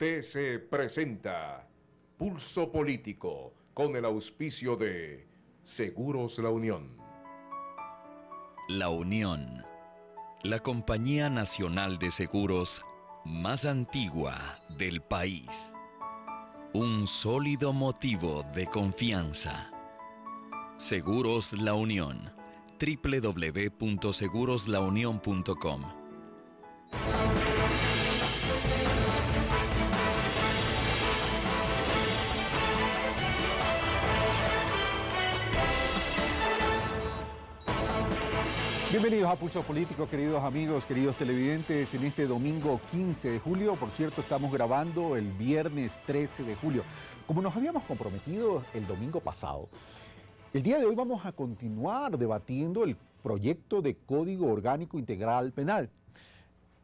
TC presenta Pulso Político con el auspicio de Seguros La Unión. La Unión, la compañía nacional de seguros más antigua del país. Un sólido motivo de confianza. Seguros La Unión. www.seguroslaunion.com. Bienvenidos a Pulso Político, queridos amigos, queridos televidentes, en este domingo 15 de julio. Por cierto, estamos grabando el viernes 13 de julio. Como nos habíamos comprometido el domingo pasado, el día de hoy vamos a continuar debatiendo el proyecto de Código Orgánico Integral Penal.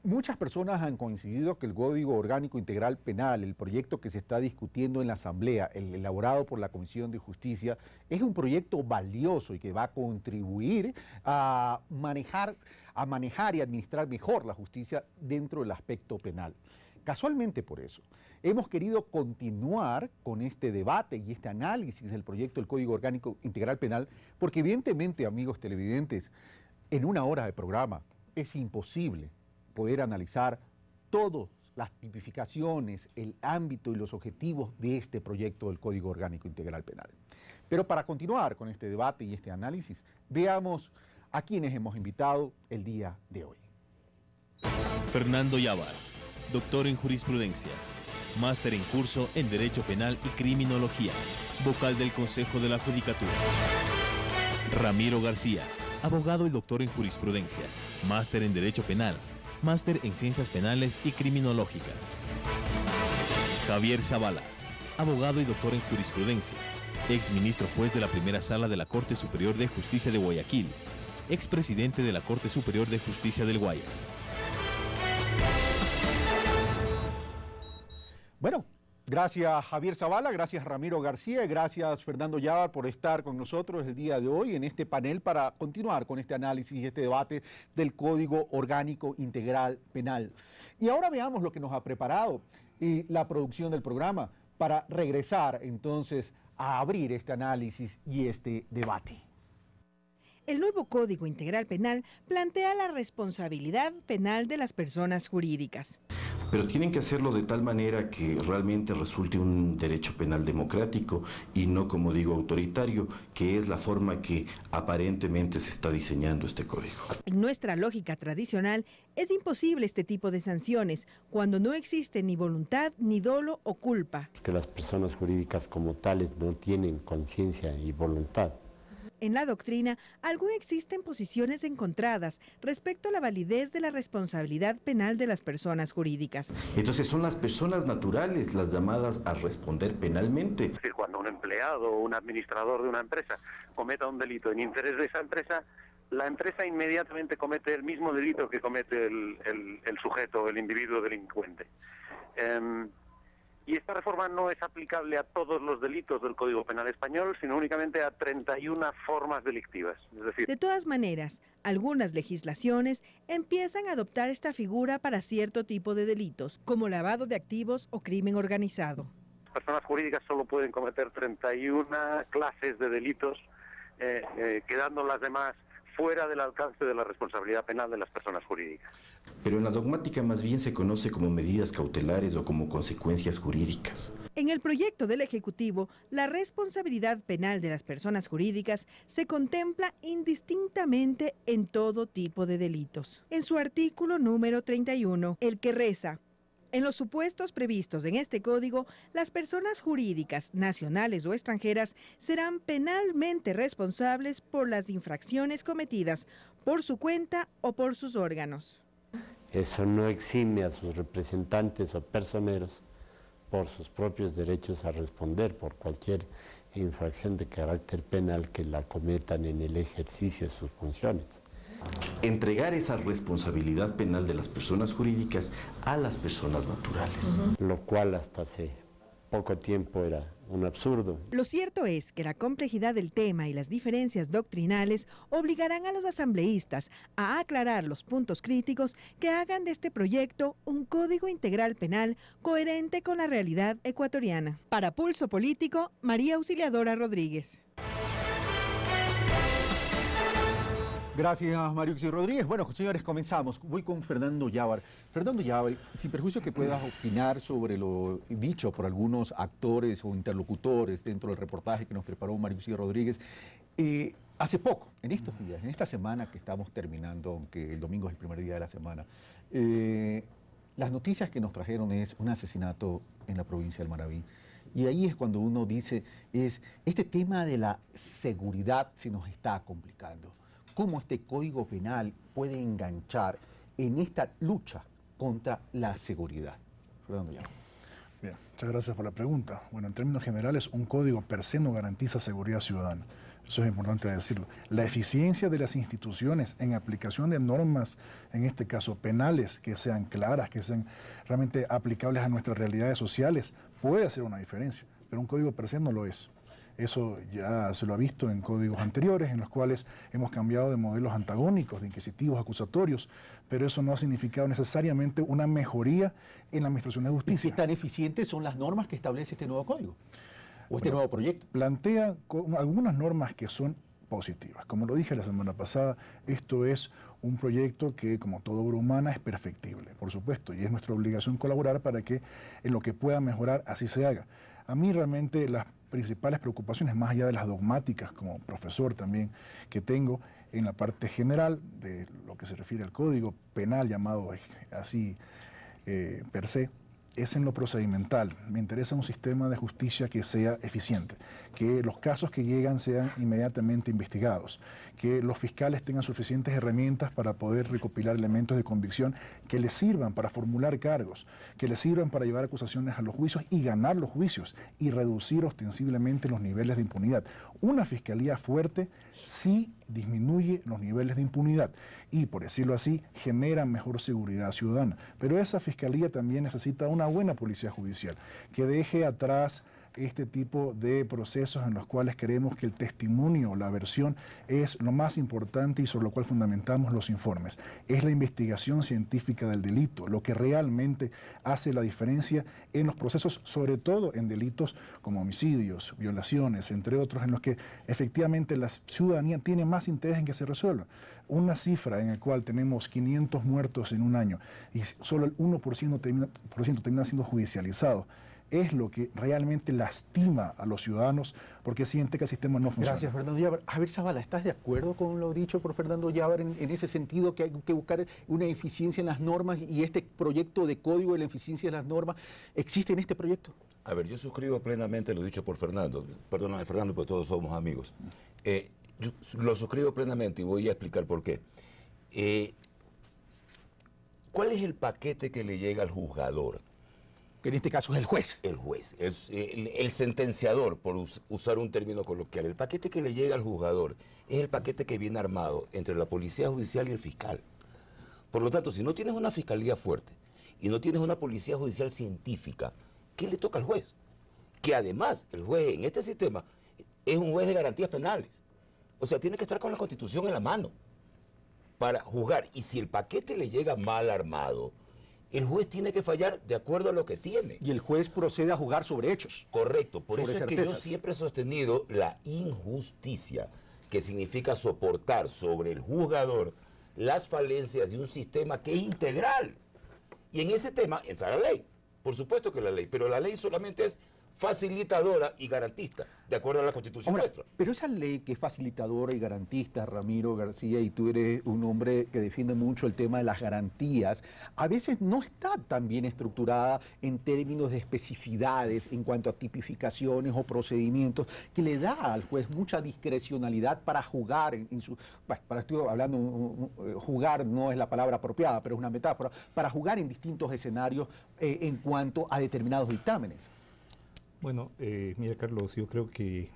Muchas personas han coincidido que el Código Orgánico Integral Penal, el proyecto que se está discutiendo en la Asamblea, el elaborado por la Comisión de Justicia, es un proyecto valioso y que va a contribuir a manejar y administrar mejor la justicia dentro del aspecto penal. Casualmente por eso, hemos querido continuar con este debate y este análisis del proyecto del Código Orgánico Integral Penal, porque evidentemente, amigos televidentes, en una hora de programa es imposible poder analizar todas las tipificaciones, el ámbito y los objetivos de este proyecto del Código Orgánico Integral Penal. Pero para continuar con este debate y este análisis, veamos a quienes hemos invitado el día de hoy. Fernando Yávar, doctor en jurisprudencia, máster en curso en Derecho Penal y Criminología, vocal del Consejo de la Judicatura. Ramiro García, abogado y doctor en jurisprudencia, máster en Derecho Penal, máster en Ciencias Penales y Criminológicas. Javier Zavala, abogado y doctor en jurisprudencia, exministro juez de la Primera Sala de la Corte Superior de Justicia de Guayaquil, expresidente de la Corte Superior de Justicia del Guayas. Bueno, gracias Javier Zavala, gracias Ramiro García y gracias Fernando Yávar por estar con nosotros el día de hoy en este panel para continuar con este análisis y este debate del Código Orgánico Integral Penal. Y ahora veamos lo que nos ha preparado la producción del programa para regresar entonces a abrir este análisis y este debate. El nuevo Código Integral Penal plantea la responsabilidad penal de las personas jurídicas. Pero tienen que hacerlo de tal manera que realmente resulte un derecho penal democrático y no, como digo, autoritario, que es la forma que aparentemente se está diseñando este código. En nuestra lógica tradicional, es imposible este tipo de sanciones cuando no existe ni voluntad, ni dolo o culpa. Que las personas jurídicas como tales no tienen conciencia y voluntad. En la doctrina, aún existen posiciones encontradas respecto a la validez de la responsabilidad penal de las personas jurídicas. Entonces son las personas naturales las llamadas a responder penalmente. Es decir, cuando un empleado o un administrador de una empresa cometa un delito en interés de esa empresa, la empresa inmediatamente comete el mismo delito que comete el sujeto, el individuo delincuente. Y esta reforma no es aplicable a todos los delitos del Código Penal español, sino únicamente a 31 formas delictivas. Es decir, de todas maneras, algunas legislaciones empiezan a adoptar esta figura para cierto tipo de delitos, como lavado de activos o crimen organizado. Las personas jurídicas solo pueden cometer 31 clases de delitos, quedando las demás fuera del alcance de la responsabilidad penal de las personas jurídicas. Pero en la dogmática más bien se conoce como medidas cautelares o como consecuencias jurídicas. En el proyecto del Ejecutivo, la responsabilidad penal de las personas jurídicas se contempla indistintamente en todo tipo de delitos. En su artículo número 31, el que reza: en los supuestos previstos en este código, las personas jurídicas, nacionales o extranjeras, serán penalmente responsables por las infracciones cometidas por su cuenta o por sus órganos. Eso no exime a sus representantes o personeros por sus propios derechos a responder por cualquier infracción de carácter penal que la cometan en el ejercicio de sus funciones. Entregar esa responsabilidad penal de las personas jurídicas a las personas naturales. Lo cual hasta se poco tiempo era un absurdo. Lo cierto es que la complejidad del tema y las diferencias doctrinales obligarán a los asambleístas a aclarar los puntos críticos que hagan de este proyecto un código integral penal coherente con la realidad ecuatoriana. Para Pulso Político, María Auxiliadora Rodríguez. Gracias, Mariuxi Rodríguez. Bueno, señores, comenzamos. Voy con Fernando Yávar. Fernando Yávar, sin perjuicio que puedas opinar sobre lo dicho por algunos actores o interlocutores dentro del reportaje que nos preparó Mariuxi Rodríguez, hace poco, en estos días, en esta semana que estamos terminando, aunque el domingo es el primer día de la semana, las noticias que nos trajeron es un asesinato en la provincia del Manabí. Y ahí es cuando uno dice, este tema de la seguridad se nos está complicando. ¿Cómo este Código Penal puede enganchar en esta lucha contra la seguridad? Fernando Yávar. Bien, muchas gracias por la pregunta. Bueno, en términos generales, un código per se no garantiza seguridad ciudadana. Eso es importante decirlo. La eficiencia de las instituciones en aplicación de normas, en este caso penales, que sean claras, que sean realmente aplicables a nuestras realidades sociales, puede hacer una diferencia, pero un código per se no lo es. Eso ya se lo ha visto en códigos anteriores, en los cuales hemos cambiado de modelos antagónicos, de inquisitivos, acusatorios, pero eso no ha significado necesariamente una mejoría en la administración de justicia. ¿Y qué tan eficientes son las normas que establece este nuevo código? ¿O este nuevo proyecto? Plantea algunas normas que son positivas. Como lo dije la semana pasada, esto es un proyecto que, como toda obra humana, es perfectible, por supuesto, y es nuestra obligación colaborar para que en lo que pueda mejorar así se haga. A mí realmente las principales preocupaciones, más allá de las dogmáticas como profesor también que tengo en la parte general de lo que se refiere al Código Penal, llamado así per se, es en lo procedimental. Me interesa un sistema de justicia que sea eficiente, que los casos que llegan sean inmediatamente investigados, que los fiscales tengan suficientes herramientas para poder recopilar elementos de convicción que les sirvan para formular cargos, que les sirvan para llevar acusaciones a los juicios y ganar los juicios y reducir ostensiblemente los niveles de impunidad. Una fiscalía fuerte sí disminuye los niveles de impunidad y, por decirlo así, genera mejor seguridad ciudadana. Pero esa fiscalía también necesita una buena policía judicial que deje atrás este tipo de procesos en los cuales creemos que el testimonio, la versión, es lo más importante y sobre lo cual fundamentamos los informes. Es la investigación científica del delito, lo que realmente hace la diferencia en los procesos, sobre todo en delitos como homicidios, violaciones, entre otros, en los que efectivamente la ciudadanía tiene más interés en que se resuelva. Una cifra en la cual tenemos 500 muertos en un año y solo el 1% termina siendo judicializado, es lo que realmente lastima a los ciudadanos porque siente que el sistema no funciona. Gracias, Fernando Yávar. A ver, Zavala, ¿estás de acuerdo con lo dicho por Fernando Yávar en ese sentido, que hay que buscar una eficiencia en las normas y este proyecto de código de la eficiencia de las normas existe en este proyecto? A ver, yo suscribo plenamente lo dicho por Fernando. Perdóname, Fernando, porque todos somos amigos. Yo lo suscribo plenamente y voy a explicar por qué. ¿Cuál es el paquete que le llega al juzgador? Que en este caso es el juez. El juez, el sentenciador, por usar un término coloquial. El paquete que le llega al juzgador es el paquete que viene armado entre la policía judicial y el fiscal. Por lo tanto, si no tienes una fiscalía fuerte y no tienes una policía judicial científica, ¿qué le toca al juez? Que además el juez en este sistema es un juez de garantías penales. O sea, tiene que estar con la Constitución en la mano para juzgar. Y si el paquete le llega mal armado, el juez tiene que fallar de acuerdo a lo que tiene. Y el juez procede a juzgar sobre hechos. Correcto. Por eso es certezas. que yo siempre he sostenido la injusticia, que significa soportar sobre el juzgador las falencias de un sistema que es integral. Y en ese tema entra la ley. Por supuesto que la ley, pero la ley solamente es facilitadora y garantista, de acuerdo a la Constitución nuestra. Pero esa ley que es facilitadora y garantista, Ramiro García, y tú eres un hombre que defiende mucho el tema de las garantías, a veces no está tan bien estructurada en términos de especificidades en cuanto a tipificaciones o procedimientos, que le da al juez mucha discrecionalidad para jugar en su... Bueno, estoy hablando, jugar no es la palabra apropiada, pero es una metáfora, para jugar en distintos escenarios en cuanto a determinados dictámenes. Bueno, mira, Carlos, yo creo que,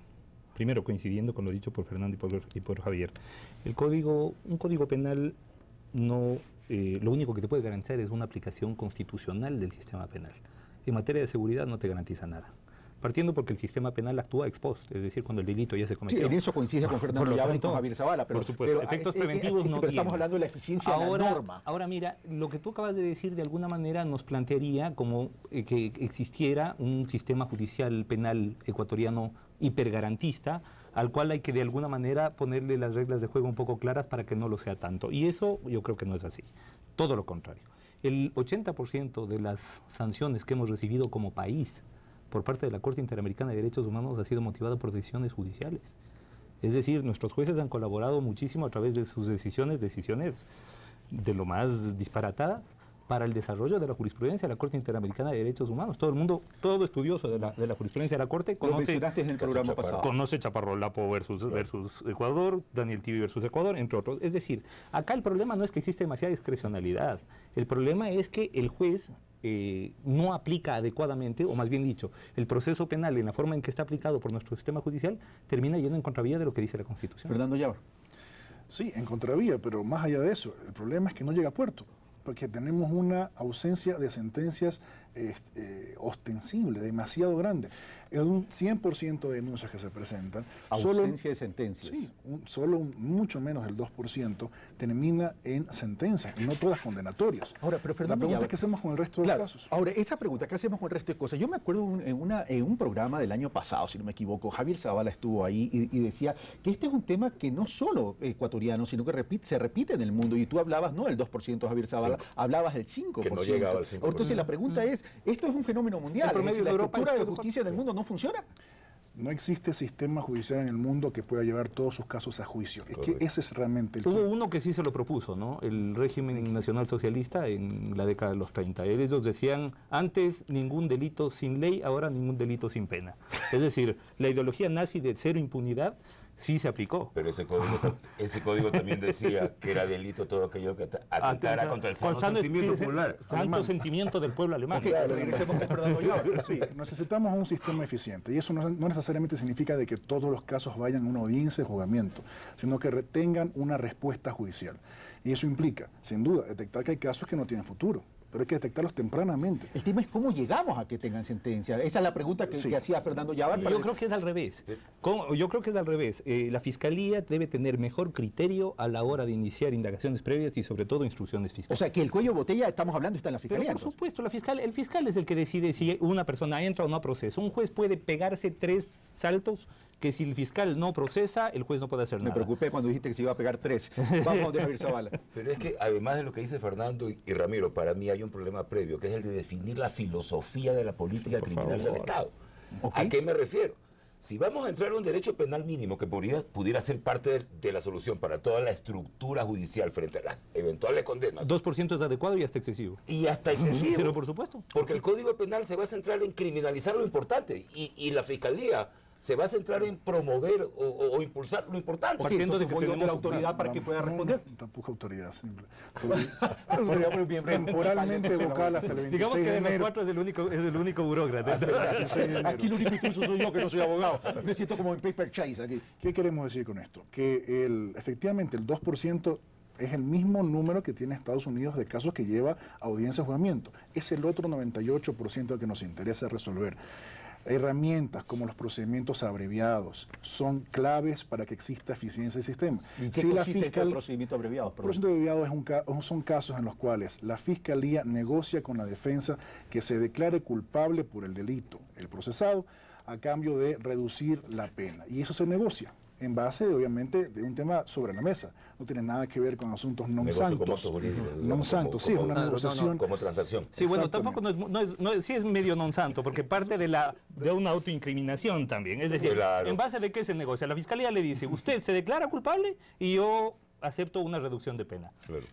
primero coincidiendo con lo dicho por Fernando y por Javier, un código penal no, lo único que te puede garantizar es una aplicación constitucional del sistema penal. en materia de seguridad no te garantiza nada. Partiendo porque el sistema penal actúa ex post, es decir, cuando el delito ya se cometió. Sí, en eso coincide con Fernando Llávaro y con Javier Zavala. Por supuesto, efectos preventivos no pero estamos hablando de la eficiencia de la norma. Ahora mira, lo que tú acabas de decir de alguna manera nos plantearía como que existiera un sistema judicial penal ecuatoriano hipergarantista, al cual hay que de alguna manera ponerle las reglas de juego un poco claras para que no lo sea tanto. Y eso yo creo que no es así. Todo lo contrario. El 80% de las sanciones que hemos recibido como país por parte de la Corte Interamericana de Derechos Humanos ha sido motivada por decisiones judiciales. Es decir, nuestros jueces han colaborado muchísimo a través de sus decisiones de lo más disparatadas, para el desarrollo de la jurisprudencia de la Corte Interamericana de Derechos Humanos. Todo el mundo, todo estudioso de la jurisprudencia de la Corte conoce, en el programa pasado. Conoce Chaparro Lapo versus Ecuador, Daniel Tibi versus Ecuador, entre otros. Es decir, acá el problema no es que existe demasiada discrecionalidad. El problema es que el juez no aplica adecuadamente, o más bien dicho, el proceso penal en la forma en que está aplicado por nuestro sistema judicial termina yendo en contravía de lo que dice la Constitución. Fernando Llávaro. Sí, en contravía, pero más allá de eso, el problema es que no llega a puerto, porque tenemos una ausencia de sentencias ostensible, demasiado grande. En un 100% de denuncias que se presentan, ausencia de sentencias. Sí, mucho menos del 2% termina en sentencias, y no todas condenatorias. Ahora, pero la pregunta es qué hacemos con el resto de los casos. Ahora, esa pregunta, ¿qué hacemos con el resto de cosas? Yo me acuerdo en un programa del año pasado, si no me equivoco, Javier Zavala estuvo ahí y decía que este es un tema que no solo ecuatoriano, sino que se repite en el mundo. Y tú hablabas no del 2%, Javier Zavala, hablabas del 5%. Que no llegaba al 5%. Entonces la pregunta es, ¿esto es un fenómeno mundial? El promedio de ¿La Europa estructura de justicia del mundo no funciona? No existe sistema judicial en el mundo que pueda llevar todos sus casos a juicio. Es que ese es realmente el Hubo uno que sí se lo propuso, ¿no? El régimen nacional socialista en la década de los 30. Ellos decían, antes ningún delito sin ley, ahora ningún delito sin pena. Es decir, la ideología nazi de cero impunidad sí se aplicó. Pero ese código también decía que era delito todo aquello que atentara contra el sano sentimiento popular. Santo sentimiento del pueblo alemán. Sí, necesitamos un sistema eficiente, y eso no necesariamente significa de que todos los casos vayan a una audiencia de juzgamiento, sino que tengan una respuesta judicial. Y eso implica, sin duda, detectar que hay casos que no tienen futuro, pero hay que detectarlos tempranamente. El tema es cómo llegamos a que tengan sentencia. Esa es la pregunta que hacía Fernando Llávaro. Yo creo que es al revés. Yo creo que es al revés. La Fiscalía debe tener mejor criterio a la hora de iniciar indagaciones previas y sobre todo instrucciones fiscales. O sea, que el cuello de botella, estamos hablando, está en la Fiscalía. Pero por supuesto, el fiscal es el que decide si una persona entra o no a proceso. Un juez puede pegarse 3 saltos que si el fiscal no procesa, el juez no puede hacer nada. Me preocupé cuando dijiste que se iba a pegar 3. Vamos a Javier Zavala. Pero es que además de lo que dice Fernando y Ramiro, para mí hay un problema previo, que es el de definir la filosofía de la política criminal del Estado. ¿A qué me refiero? Si vamos a entrar a un derecho penal mínimo que pudiera ser parte de la solución para toda la estructura judicial frente a las eventuales condenas. 2% es adecuado y hasta excesivo. Y hasta excesivo. Pero por supuesto. Porque el Código Penal se va a centrar en criminalizar lo importante y la Fiscalía se va a centrar en promover o impulsar lo importante. Partiendo de que tenemos la autoridad para que pueda responder. Tampoco autoridad, simple. Temporalmente vocal hasta el 26 Digamos que de los 4 es el único burócrata. Aquí el único intruso soy yo, que no soy abogado. Me siento como en Paper Chase aquí. ¿Qué queremos decir con esto? Que efectivamente el 2% es el mismo número que tiene Estados Unidos de casos que lleva a audiencia de juzgamiento. Es el otro 98% que nos interesa resolver. Herramientas como los procedimientos abreviados son claves para que exista eficiencia del sistema. ¿Y qué consiste el procedimiento abreviado? El procedimiento abreviado son casos en los cuales la Fiscalía negocia con la defensa que se declare culpable por el delito, el procesado, a cambio de reducir la pena. Y eso se negocia en base, obviamente, de un tema sobre la mesa. No tiene nada que ver con asuntos non santos. Non santos, sí, es una negociación. Como transacción. Sí, bueno, tampoco sí es medio non santo, porque parte de una autoincriminación también. Es decir, claro. ¿En base de qué se negocia? La Fiscalía le dice, usted se declara culpable y yo acepto una reducción de pena. Claro.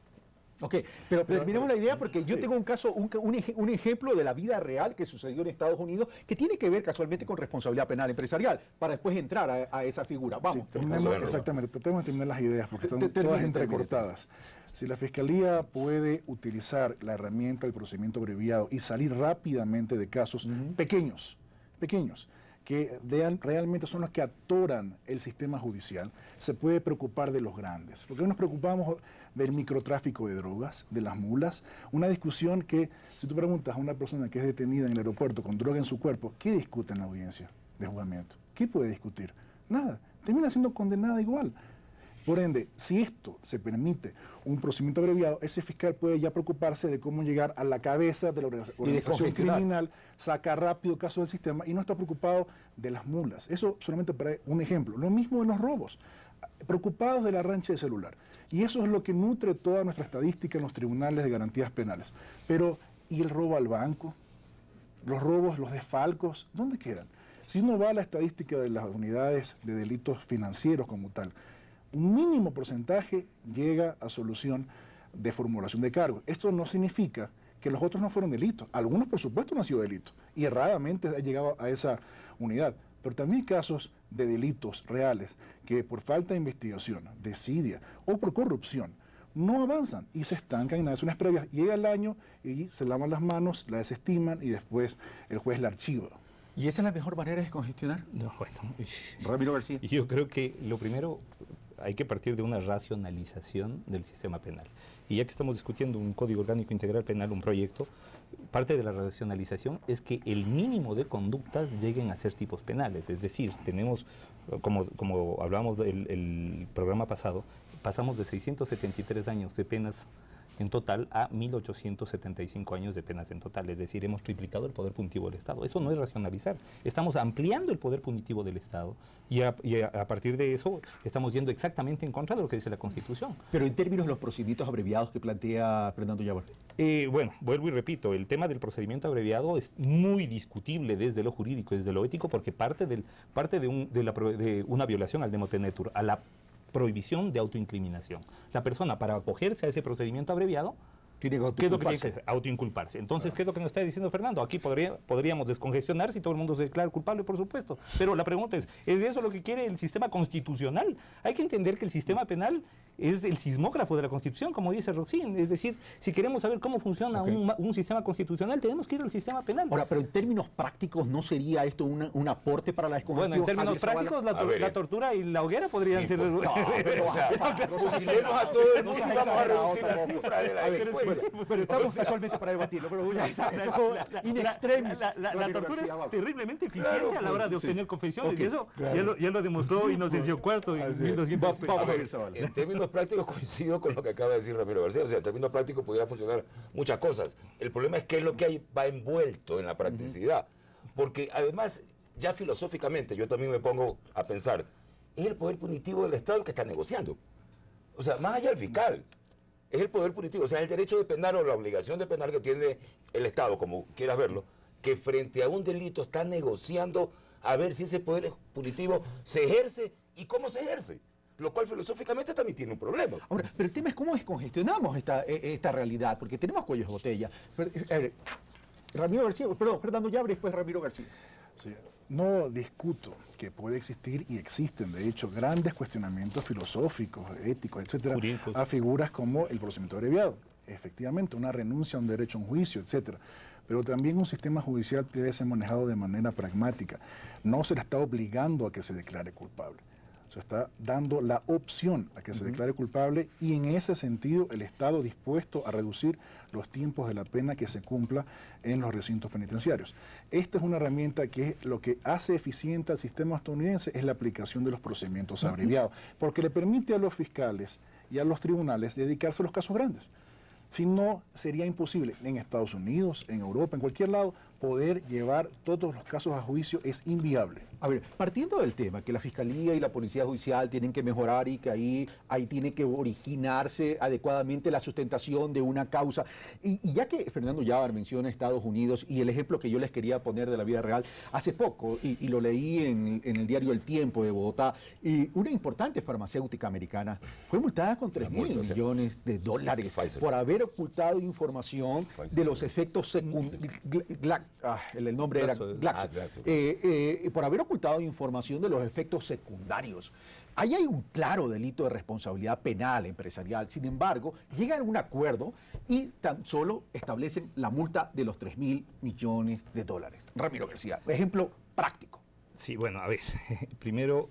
Ok, pero terminemos la idea porque yo tengo un caso, un ejemplo de la vida real que sucedió en Estados Unidos que tiene que ver casualmente con responsabilidad penal empresarial, para después entrar a esa figura. Vamos. Exactamente, tratemos de terminar las ideas porque están todas entrecortadas. Si la Fiscalía puede utilizar la herramienta del procedimiento abreviado y salir rápidamente de casos pequeños, que realmente son los que atoran el sistema judicial, se puede preocupar de los grandes. Porque hoy nos preocupamos del microtráfico de drogas, de las mulas, una discusión que, si tú preguntas a una persona que es detenida en el aeropuerto con droga en su cuerpo, ¿qué discute en la audiencia de juzgamiento? ¿Qué puede discutir? Nada, termina siendo condenada igual. Por ende, si esto se permite un procedimiento abreviado, ese fiscal puede ya preocuparse de cómo llegar a la cabeza de la organización criminal, sacar rápido casos del sistema y no está preocupado de las mulas. Eso solamente para un ejemplo. Lo mismo en los robos, preocupados de la rancha de celular. Y eso es lo que nutre toda nuestra estadística en los tribunales de garantías penales. Pero, ¿y el robo al banco? Los robos, los desfalcos, ¿dónde quedan? Si uno va a la estadística de las unidades de delitos financieros como tal, un mínimo porcentaje llega a solución de formulación de cargos. Esto no significa que los otros no fueron delitos. Algunos, por supuesto, no han sido delitos y erradamente han llegado a esa unidad. Pero también hay casos de delitos reales que por falta de investigación, desidia o por corrupción no avanzan y se estancan en acciones previas. Llega el año y se lavan las manos, la desestiman y después el juez la archiva. ¿Y esa es la mejor manera de descongestionar? No, bueno, Ramiro García. Yo creo que lo primero hay que partir de una racionalización del sistema penal. Y ya que estamos discutiendo un Código Orgánico Integral Penal, un proyecto, parte de la racionalización es que el mínimo de conductas lleguen a ser tipos penales. Es decir, tenemos, como hablábamos del programa pasado, pasamos de 673 años de penas en total a 1.875 años de penas en total. Es decir, hemos triplicado el poder punitivo del Estado. Eso no es racionalizar. Estamos ampliando el poder punitivo del Estado y a partir de eso estamos yendo exactamente en contra de lo que dice la Constitución. Pero en términos de los procedimientos abreviados que plantea Fernando Yávar. Bueno, vuelvo y repito, el tema del procedimiento abreviado es muy discutible desde lo jurídico, desde lo ético, porque parte de una violación al demotenetur, a la prohibición de autoincriminación. La persona, para acogerse a ese procedimiento abreviado, ¿qué es lo que tiene que hacer? Autoinculparse. Entonces, ¿qué es lo que nos está diciendo Fernando? Aquí podríamos descongestionar si todo el mundo se declara culpable, por supuesto. Pero la pregunta es eso lo que quiere el sistema constitucional? Hay que entender que el sistema penal es el sismógrafo de la Constitución, como dice Roxín. Es decir, si queremos saber cómo funciona un sistema constitucional, tenemos que ir al sistema penal. Ahora, pero en términos prácticos, ¿no sería esto un aporte para la descongestión? Bueno, en términos prácticos, la tortura y la hoguera podrían ser... fusilemos a todo el mundo y vamos a reducir la cifra de la delincuencia. Pero estamos casualmente para debatirlo, pero esto fue in extremis. La tortura es terriblemente eficiente a la hora de obtener confesiones, y eso ya lo demostró Inocencio IV en 1200. En términos prácticos coincido con lo que acaba de decir Ramiro García, o sea, en términos prácticos pudiera funcionar muchas cosas. El problema es qué es lo que va envuelto en la practicidad, porque además, ya filosóficamente, yo también me pongo a pensar, es el poder punitivo del Estado el que está negociando. O sea, más allá del fiscal, es el poder punitivo, o sea, el derecho de penar o la obligación de penar que tiene el Estado, como quieras verlo, que frente a un delito está negociando a ver si ese poder punitivo se ejerce y cómo se ejerce, lo cual filosóficamente también tiene un problema. Ahora, pero el tema es cómo descongestionamos esta realidad, porque tenemos cuellos de botella. Ramiro García, perdón, Fernando Yávar, después Ramiro García. Sí, no discuto que puede existir y existen, de hecho, grandes cuestionamientos filosóficos, éticos, etcétera, a figuras como el procedimiento abreviado. Efectivamente, una renuncia a un derecho a un juicio, etcétera. Pero también un sistema judicial debe ser manejado de manera pragmática. No se le está obligando a que se declare culpable. Se está dando la opción a que se declare culpable y en ese sentido el Estado dispuesto a reducir los tiempos de la pena que se cumpla en los recintos penitenciarios. Esta es una herramienta que lo que hace eficiente al sistema estadounidense es la aplicación de los procedimientos abreviados, porque le permite a los fiscales y a los tribunales dedicarse a los casos grandes. Si no, sería imposible en Estados Unidos, en Europa, en cualquier lado, poder llevar todos los casos a juicio es inviable. A ver, partiendo del tema que la Fiscalía y la Policía Judicial tienen que mejorar y que ahí tiene que originarse adecuadamente la sustentación de una causa, y ya que Fernando Yávar menciona Estados Unidos y el ejemplo que yo les quería poner de la vida real, hace poco, y lo leí en el diario El Tiempo de Bogotá, y una importante farmacéutica americana fue multada con $3.000 millones por haber ocultado información de los efectos secundarios. El nombre era Glaxo. Por haber ocultado información de los efectos secundarios. Ahí hay un claro delito de responsabilidad penal empresarial. Sin embargo, llegan a un acuerdo y tan solo establecen la multa de los $3.000 millones. Ramiro García, ejemplo práctico. Sí, bueno, a ver, primero,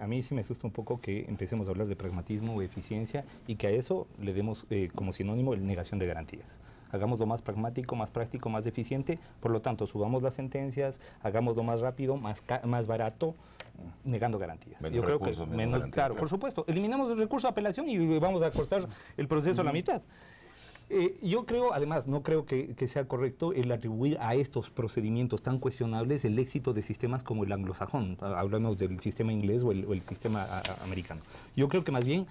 a mí sí me asusta un poco que empecemos a hablar de pragmatismo o eficiencia y que a eso le demos como sinónimo el negación de garantías. Hagámoslo más pragmático, más práctico, más eficiente, por lo tanto, subamos las sentencias, hagámoslo más rápido, más barato, negando garantías. Menos Yo creo que recursos, menos menos, garantías, claro, claro. por supuesto, eliminamos el recurso de apelación y vamos a cortar el proceso a la mitad. Yo creo, además, no creo que sea correcto el atribuir a estos procedimientos tan cuestionables el éxito de sistemas como el anglosajón. Hablamos del sistema inglés o el sistema americano. Yo creo que más bien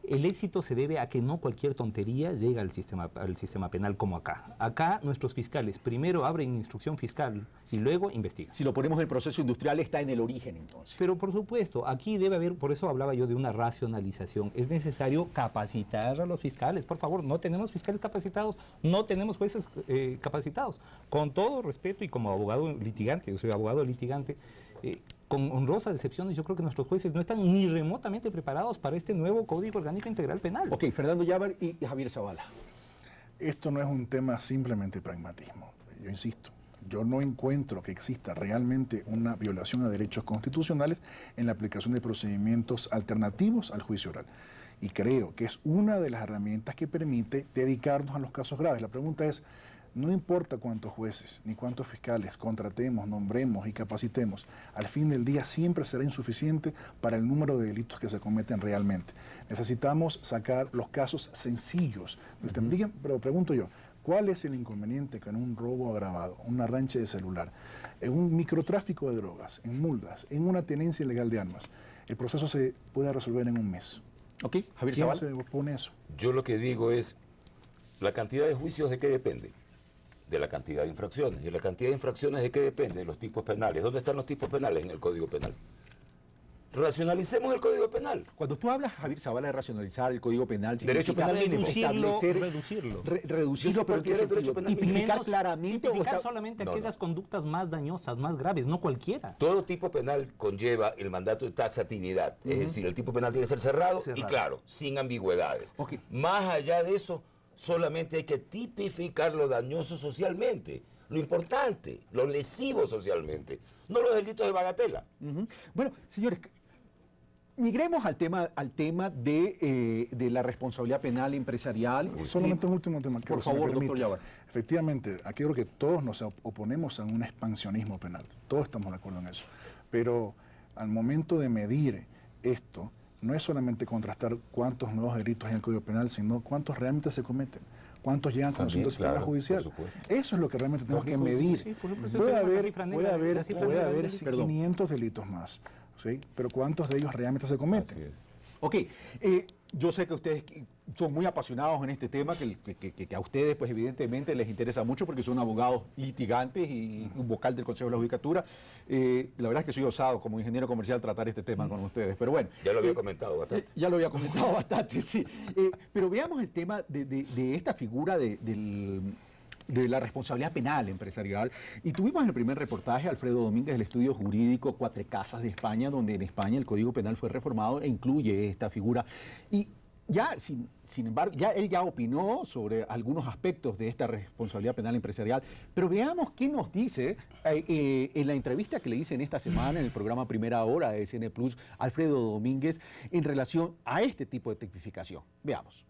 el éxito se debe a que no cualquier tontería llega al sistema penal como acá. Acá nuestros fiscales primero abren instrucción fiscal y luego investigan. Si lo ponemos en el proceso industrial, está en el origen entonces. Pero por supuesto, aquí debe haber, por eso hablaba yo de una racionalización. Es necesario capacitar a los fiscales. Por favor, no tenemos fiscales capacitados, no tenemos jueces capacitados. Con todo respeto y como abogado litigante, yo soy abogado litigante, con honrosas excepciones, yo creo que nuestros jueces no están ni remotamente preparados para este nuevo Código Orgánico Integral Penal. Ok, Fernando Yávar y Javier Zavala. Esto no es un tema simplemente pragmatismo. Yo insisto, yo no encuentro que exista realmente una violación a derechos constitucionales en la aplicación de procedimientos alternativos al juicio oral. Y creo que es una de las herramientas que permite dedicarnos a los casos graves. La pregunta es, no importa cuántos jueces ni cuántos fiscales contratemos, nombremos y capacitemos, al fin del día siempre será insuficiente para el número de delitos que se cometen realmente. Necesitamos sacar los casos sencillos. Pero pregunto yo, ¿cuál es el inconveniente con un robo agravado, un arranche de celular, en un microtráfico de drogas, en multas, en una tenencia ilegal de armas? El proceso se puede resolver en un mes. Ok, Javier ¿Quién Zavala. se opone a eso? Yo lo que digo es, ¿la cantidad de juicios de qué depende? De la cantidad de infracciones. ¿Y la cantidad de infracciones de qué depende? De los tipos penales. ¿Dónde están los tipos penales en el Código Penal? Racionalicemos el Código Penal. Cuando tú hablas, Javier Zavala, de racionalizar el Código Penal, Derecho significa penal mínimo. Reducirlo. Reducirlo, pero ¿en qué sentido? ¿Tipificar Menos, claramente? tipificar solamente aquellas conductas más dañosas, más graves, no cualquiera. Todo tipo penal conlleva el mandato de taxatividad. Es decir, el tipo penal tiene que ser cerrado y claro, sin ambigüedades. Más allá de eso, solamente hay que tipificar lo dañoso socialmente, lo importante, lo lesivo socialmente, no los delitos de bagatela. Bueno, señores, migremos al tema de la responsabilidad penal empresarial. Solamente un último tema. Por favor, doctor Yávar. Efectivamente, aquí creo que todos nos oponemos a un expansionismo penal. Todos estamos de acuerdo en eso. Pero al momento de medir esto, no es solamente contrastar cuántos nuevos delitos hay en el Código Penal, sino cuántos realmente se cometen, cuántos llegan conociendo el sistema judicial. Eso es lo que realmente tenemos que medir. Sí, por supuesto, puede la cifra haber negra 500 delitos más, ¿sí? Pero ¿cuántos de ellos realmente se cometen? Ok, yo sé que ustedes son muy apasionados en este tema, que a ustedes pues evidentemente les interesa mucho porque son abogados litigantes y un vocal del Consejo de la Judicatura. La verdad es que soy osado como ingeniero comercial tratar este tema con ustedes, pero bueno. Ya lo había comentado bastante. Ya lo había comentado bastante, sí. Pero veamos el tema de esta figura de la responsabilidad penal empresarial. Y tuvimos en el primer reportaje a Alfredo Domínguez del estudio jurídico Cuatro Casas de España, donde en España el Código Penal fue reformado e incluye esta figura. Y ya, sin embargo, él ya opinó sobre algunos aspectos de esta responsabilidad penal empresarial, pero veamos qué nos dice en la entrevista que le hice en esta semana en el programa Primera Hora de SN Plus, Alfredo Domínguez, en relación a este tipo de tipificación. Veamos.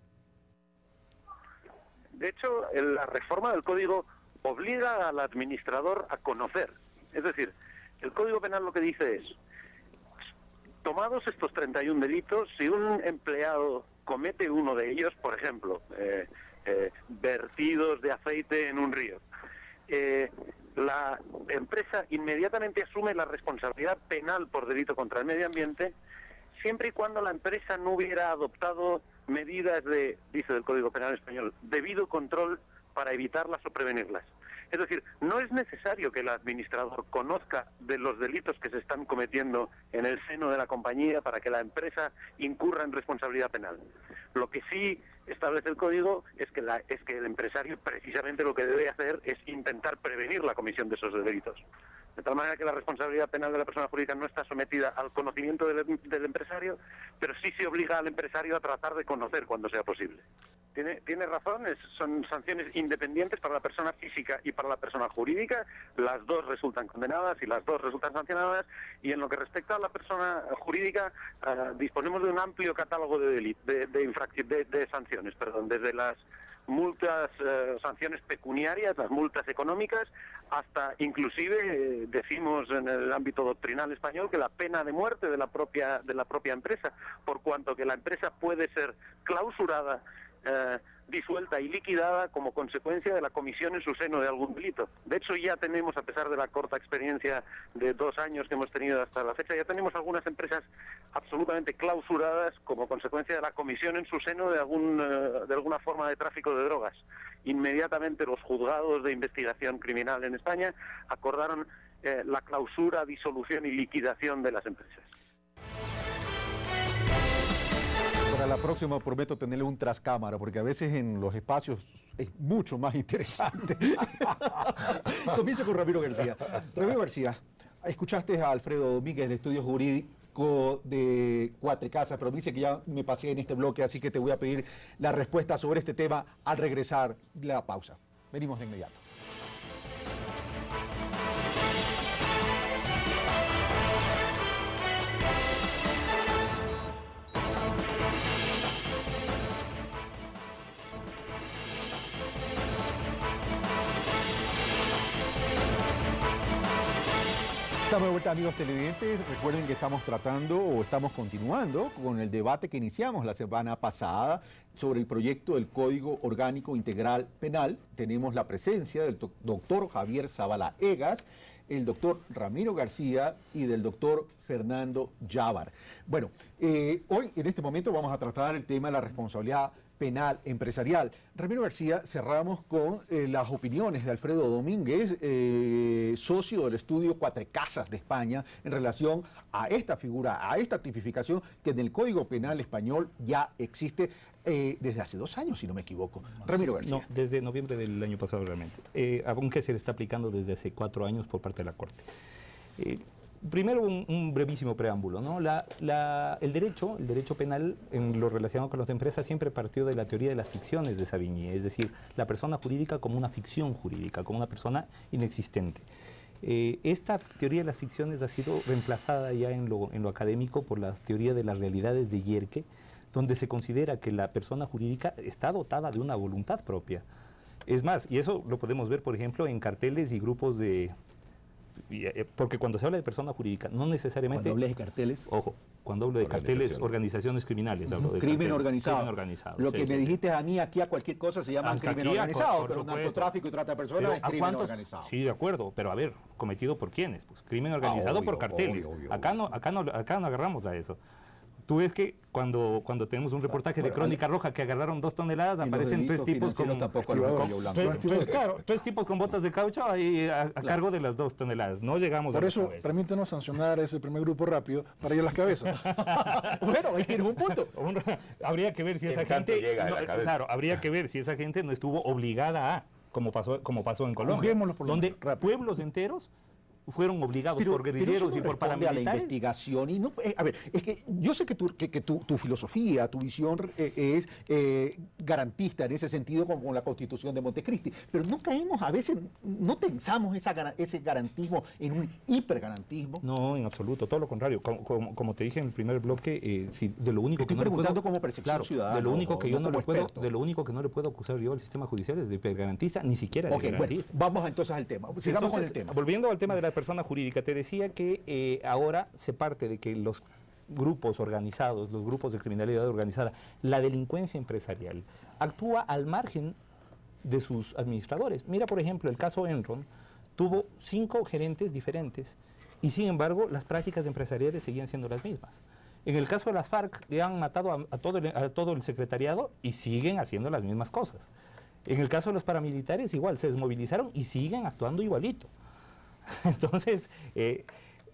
De hecho, la reforma del Código obliga al administrador a conocer. Es decir, el Código Penal lo que dice es, tomados estos 31 delitos, si un empleado comete uno de ellos, por ejemplo, vertidos de aceite en un río, la empresa inmediatamente asume la responsabilidad penal por delito contra el medio ambiente, siempre y cuando la empresa no hubiera adoptado medidas de, dice el Código Penal español, debido control para evitarlas o prevenirlas. Es decir, no es necesario que el administrador conozca de los delitos que se están cometiendo en el seno de la compañía para que la empresa incurra en responsabilidad penal. Lo que sí establece el Código es que el empresario precisamente lo que debe hacer es intentar prevenir la comisión de esos delitos. De tal manera que la responsabilidad penal de la persona jurídica no está sometida al conocimiento del empresario, pero sí se obliga al empresario a tratar de conocer cuando sea posible. tiene razón, son sanciones independientes para la persona física y para la persona jurídica. Las dos resultan condenadas y las dos resultan sancionadas. Y en lo que respecta a la persona jurídica, disponemos de un amplio catálogo de sanciones, desde las multas, sanciones pecuniarias, las multas económicas, hasta inclusive decimos en el ámbito doctrinal español que la pena de muerte de la propia empresa, por cuanto que la empresa puede ser clausurada, disuelta y liquidada como consecuencia de la comisión en su seno de algún delito. De hecho, ya tenemos, a pesar de la corta experiencia de 2 años que hemos tenido hasta la fecha, ya tenemos algunas empresas absolutamente clausuradas como consecuencia de la comisión en su seno de alguna forma de tráfico de drogas. Inmediatamente los juzgados de investigación criminal en España acordaron la clausura, disolución y liquidación de las empresas. Para la próxima prometo tenerle un trascámara, porque a veces en los espacios es mucho más interesante. Comienzo con Ramiro García. Ramiro García, escuchaste a Alfredo Domínguez del estudio jurídico de Cuatro Casas, pero me dice que ya me pasé en este bloque, así que te voy a pedir la respuesta sobre este tema al regresar de la pausa. Venimos de inmediato. Estamos de vuelta, amigos televidentes. Recuerden que estamos continuando con el debate que iniciamos la semana pasada sobre el proyecto del Código Orgánico Integral Penal. Tenemos la presencia del doctor Javier Zavala Egas, el doctor Ramiro García y del doctor Fernando Yávar. Bueno, hoy en este momento vamos a tratar el tema de la responsabilidad penal empresarial. Ramiro García, cerramos con las opiniones de Alfredo Domínguez, socio del estudio Cuatro Casas de España, en relación a esta figura, a esta tipificación que en el Código Penal español ya existe desde hace 2 años, si no me equivoco. Ramiro García. No, desde noviembre del año pasado realmente, aunque se le está aplicando desde hace 4 años por parte de la Corte. Primero, un brevísimo preámbulo, ¿no? El derecho penal en lo relacionado con las empresas siempre partió de la teoría de las ficciones de Savigny, es decir, la persona jurídica como una ficción jurídica, como una persona inexistente. Esta teoría de las ficciones ha sido reemplazada ya en lo académico por la teoría de las realidades de Yerke, donde se considera que la persona jurídica está dotada de una voluntad propia. Es más, y eso lo podemos ver, por ejemplo, en carteles y grupos de... Porque cuando se habla de persona jurídica, no necesariamente... Cuando hables de carteles... Ojo, cuando hablo de carteles, organizaciones criminales. Hablo de crimen carteles, organizado. Crimen organizado. Lo que me dijiste a mí, aquí a cualquier cosa se llama crimen organizado, pero supuesto. Narcotráfico y trata de personas es crimen organizado. Sí, de acuerdo, pero a ver, ¿cometido por quiénes? Pues crimen organizado por carteles. Obvio. Acá no agarramos a eso. Tú ves que cuando tenemos un reportaje de Crónica Roja que agarraron 2 toneladas, aparecen 3 tipos con... Tres tipos con botas de caucho ahí a cargo de las 2 toneladas. No llegamos a... Por eso, permítanos sancionar ese primer grupo rápido para ir a las cabezas. Bueno, ahí tienes un punto. Habría que ver si esa gente... habría que ver si esa gente no estuvo obligada a, como pasó en Colombia, donde pueblos enteros fueron obligados por guerrilleros y por paramilitares. A la investigación y no, a ver, es que yo sé que tu filosofía, tu visión es garantista en ese sentido con la Constitución de Montecristi, pero no caemos, a veces no tensamos ese garantismo en un hipergarantismo. No, en absoluto, todo lo contrario. Como te dije en el primer bloque, de lo único Estoy que no preguntando como percepción ciudadana. De lo único que lo único que no le puedo acusar yo al sistema judicial es de hipergarantista, ni siquiera de garantista. Bueno, vamos entonces al tema. Sigamos con el tema. Volviendo al tema de la persona jurídica, te decía que ahora se parte de que los grupos organizados, los grupos de criminalidad organizada, la delincuencia empresarial, actúa al margen de sus administradores. Mira, por ejemplo, el caso Enron tuvo 5 gerentes diferentes y, sin embargo, las prácticas empresariales seguían siendo las mismas. En el caso de las FARC, le han matado a todo el secretariado y siguen haciendo las mismas cosas. En el caso de los paramilitares, igual, se desmovilizaron y siguen actuando igualito. Entonces,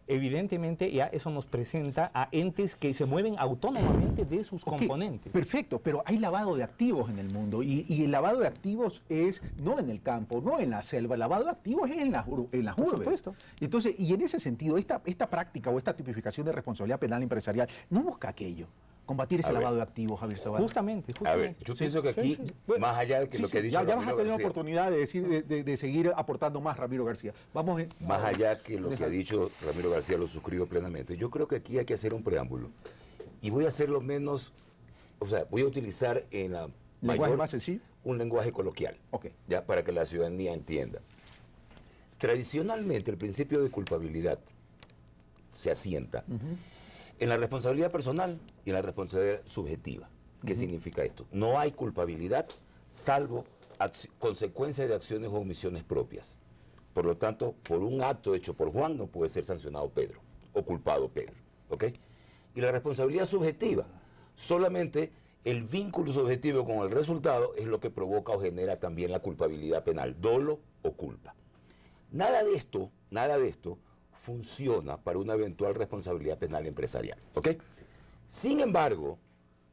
evidentemente ya eso nos presenta a entes que se mueven autónomamente de sus componentes. Perfecto, pero hay lavado de activos en el mundo y el lavado de activos es no en el campo, no en la selva, el lavado de activos es en las urbes. Por supuesto. Entonces, y en ese sentido, esta práctica o esta tipificación de responsabilidad penal empresarial no busca aquello. combatir ese lavado de activos, Javier Zavala? Justamente. A ver, yo pienso que aquí, más allá de que lo que ha dicho ya vas a Ramiro tener la García, oportunidad de decir, de seguir aportando más, Ramiro García. Vamos más allá que lo que ha dicho Ramiro García, lo suscribo plenamente. Yo creo que aquí hay que hacer un preámbulo. Y voy a hacerlo menos, o sea, voy a utilizar en la lenguaje más sencillo, un lenguaje coloquial, ya para que la ciudadanía entienda. Tradicionalmente, el principio de culpabilidad se asienta en la responsabilidad personal y en la responsabilidad subjetiva. ¿Qué significa esto? No hay culpabilidad salvo consecuencia de acciones o omisiones propias. Por lo tanto, por un acto hecho por Juan no puede ser sancionado Pedro o culpado Pedro. ¿Ok? Y la responsabilidad subjetiva, solamente el vínculo subjetivo con el resultado es lo que provoca o genera también la culpabilidad penal, dolo o culpa. Nada de esto funciona para una eventual responsabilidad penal empresarial. ¿Ok? Sin embargo,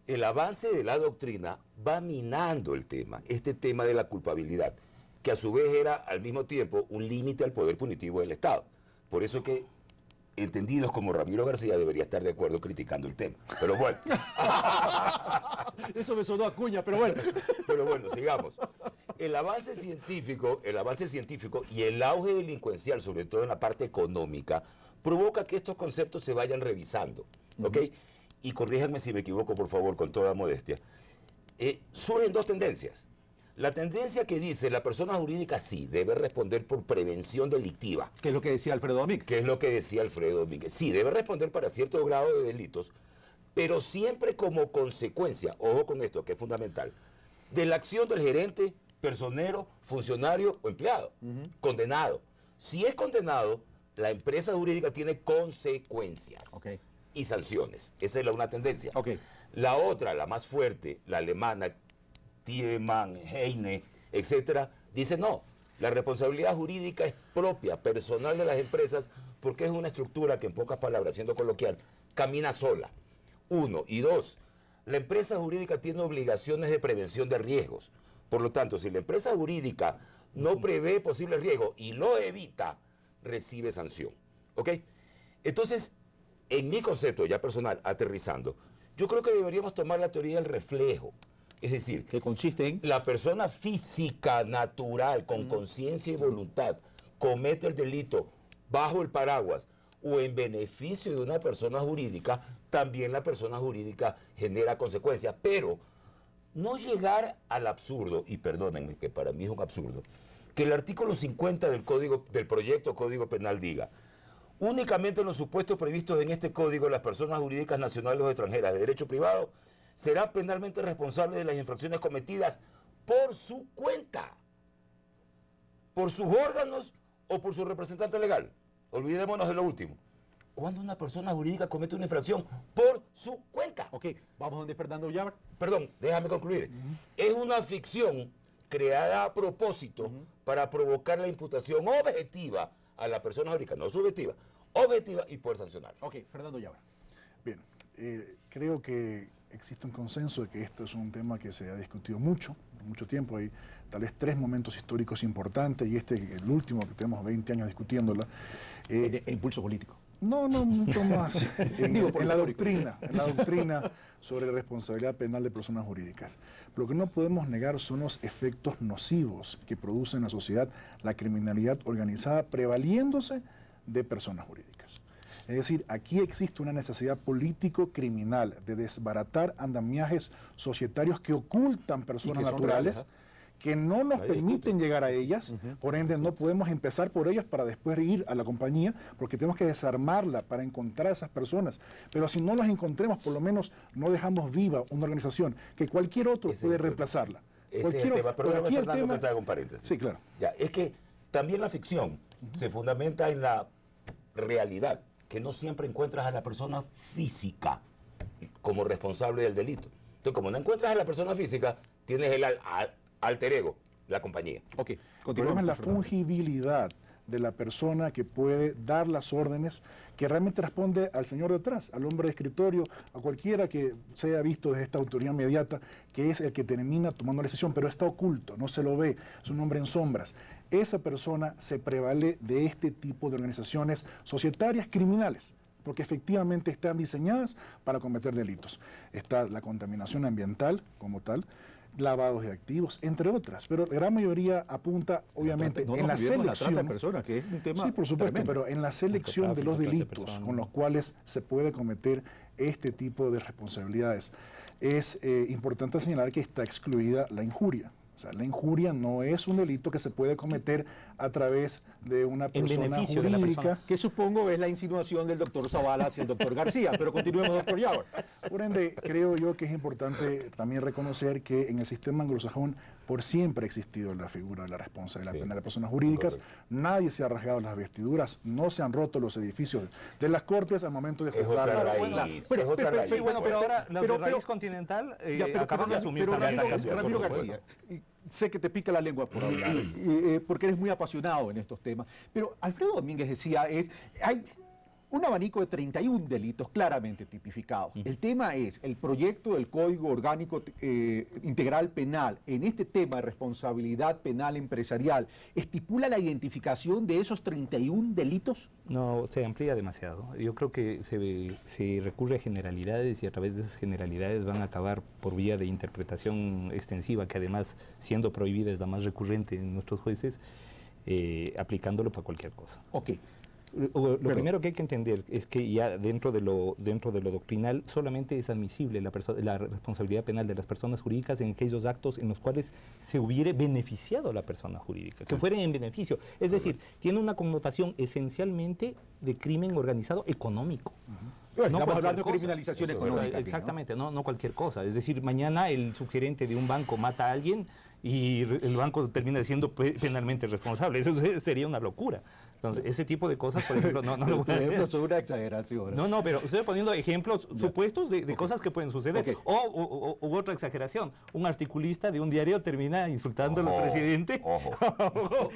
el avance de la doctrina va minando el tema, este tema de la culpabilidad, que a su vez era al mismo tiempo un límite al poder punitivo del Estado. Por eso que entendidos como Ramiro García debería estar de acuerdo criticando el tema. Pero bueno. Eso me sonó a cuña, pero bueno. Pero bueno, sigamos. El avance científico y el auge delincuencial, sobre todo en la parte económica, provoca que estos conceptos se vayan revisando. ¿Ok? Y corríjanme si me equivoco, por favor, con toda modestia. Surgen dos tendencias. La tendencia que dice la persona jurídica sí debe responder por prevención delictiva. ¿Qué es lo que decía Alfredo Domínguez? ¿Qué es lo que decía Alfredo Domínguez? Sí, debe responder para cierto grado de delitos, pero siempre como consecuencia, ojo con esto que es fundamental, de la acción del gerente, personero, funcionario o empleado, condenado. Si es condenado, la empresa jurídica tiene consecuencias y sanciones. Esa es una tendencia. La otra, la más fuerte, la alemana, Tiemann, Heine, etcétera, dice no, la responsabilidad jurídica es propia, personal de las empresas, porque es una estructura que, en pocas palabras, siendo coloquial, camina sola. 1. Y 2, la empresa jurídica tiene obligaciones de prevención de riesgos. Por lo tanto, si la empresa jurídica no prevé posibles riesgos y lo evita, recibe sanción. ¿Ok? Entonces, en mi concepto ya personal, aterrizando, yo creo que deberíamos tomar la teoría del reflejo. Es decir, que consiste en la persona física, natural, con conciencia y voluntad, comete el delito bajo el paraguas o en beneficio de una persona jurídica, también la persona jurídica genera consecuencias, pero no llegar al absurdo, y perdónenme que para mí es un absurdo, que el artículo 50 del proyecto Código Penal diga: únicamente en los supuestos previstos en este código, las personas jurídicas nacionales o extranjeras de derecho privado será penalmente responsable de las infracciones cometidas por su cuenta, por sus órganos o por su representante legal. Olvidémonos de lo último. ¿Cuándo una persona jurídica comete una infracción por su cuenta? Ok, vamos donde Fernando Llavar. Perdón, déjame concluir. Es una ficción creada a propósito para provocar la imputación objetiva a la persona jurídica, no subjetiva, objetiva, y poder sancionar. Ok, Fernando Llavar. Bien, creo que existe un consenso de que esto es un tema que se ha discutido mucho tiempo. Hay tal vez 3 momentos históricos importantes y el último, que tenemos 20 años discutiéndola. Impulso político. No, mucho más. en la doctrina sobre responsabilidad penal de personas jurídicas. Lo que no podemos negar son los efectos nocivos que produce en la sociedad la criminalidad organizada prevaliéndose de personas jurídicas. Es decir, aquí existe una necesidad político-criminal de desbaratar andamiajes societarios que ocultan personas naturales, que no nos permiten llegar a ellas, por ende no podemos empezar por ellas para después ir a la compañía, porque tenemos que desarmarla para encontrar a esas personas. Pero si no las encontremos, por lo menos no dejamos viva una organización que cualquier otro puede reemplazarla. Ese es el tema, pero Fernando, que te hago un paréntesis. Sí, claro. Ya, es que también la ficción se fundamenta en la realidad, que no siempre encuentras a la persona física como responsable del delito. Entonces, como no encuentras a la persona física, tienes el alter ego, la compañía. Ok, el problema es la fungibilidad de la persona que puede dar las órdenes, que realmente responde al señor detrás, al hombre de escritorio, a cualquiera que sea visto desde esta autoridad inmediata, que es el que termina tomando la decisión, pero está oculto, no se lo ve, es un hombre en sombras. Esa persona se prevale de este tipo de organizaciones societarias criminales, porque efectivamente están diseñadas para cometer delitos. Está la contaminación ambiental como tal, lavados de activos, entre otras, pero la gran mayoría apunta, obviamente, en la selección de personas, que es un tema sí, por supuesto, tremendo. pero en la selección de los delitos con los cuales se puede cometer este tipo de responsabilidades. Es importante señalar que está excluida la injuria. O sea, la injuria no es un delito que se puede cometer a través de una persona jurídica. Que supongo es la insinuación del doctor Zavala hacia el doctor García, pero continuemos, doctor Yávar. Por ende, creo yo que es importante también reconocer que en el sistema anglosajón por siempre ha existido la figura de la responsabilidad penal de personas jurídicas. Nadie se ha rasgado las vestiduras, no se han roto los edificios de las cortes al momento de juzgar. Pero ahora la raíz continental acaban de asumir también la casa. Ramiro García, sé que te pica la lengua por hablar, porque eres muy apasionado en estos temas, pero Alfredo Domínguez decía, hay un abanico de 31 delitos claramente tipificados. El tema es, el proyecto del Código Orgánico Integral Penal, en este tema de responsabilidad penal empresarial, ¿estipula la identificación de esos 31 delitos? No, se amplía demasiado. Yo creo que se recurre a generalidades y a través de esas generalidades van a acabar por vía de interpretación extensiva, que además, siendo prohibida, es la más recurrente en nuestros jueces, aplicándolo para cualquier cosa. Ok. Lo primero que hay que entender es que ya dentro de lo doctrinal solamente es admisible la responsabilidad penal de las personas jurídicas en aquellos actos en los cuales se hubiere beneficiado a la persona jurídica, que fueren en beneficio. Es decir, tiene una connotación esencialmente de crimen organizado económico. Estamos hablando de criminalización económica. Exactamente, no cualquier cosa. Es decir, mañana el subgerente de un banco mata a alguien y el banco termina siendo penalmente responsable. Eso sería una locura. Entonces, ese tipo de cosas, por ejemplo, no lo voy a ejemplo, son una exageración. No, pero estoy poniendo ejemplos supuestos de cosas que pueden suceder. Okay. O otra exageración. Un articulista de un diario termina insultando al presidente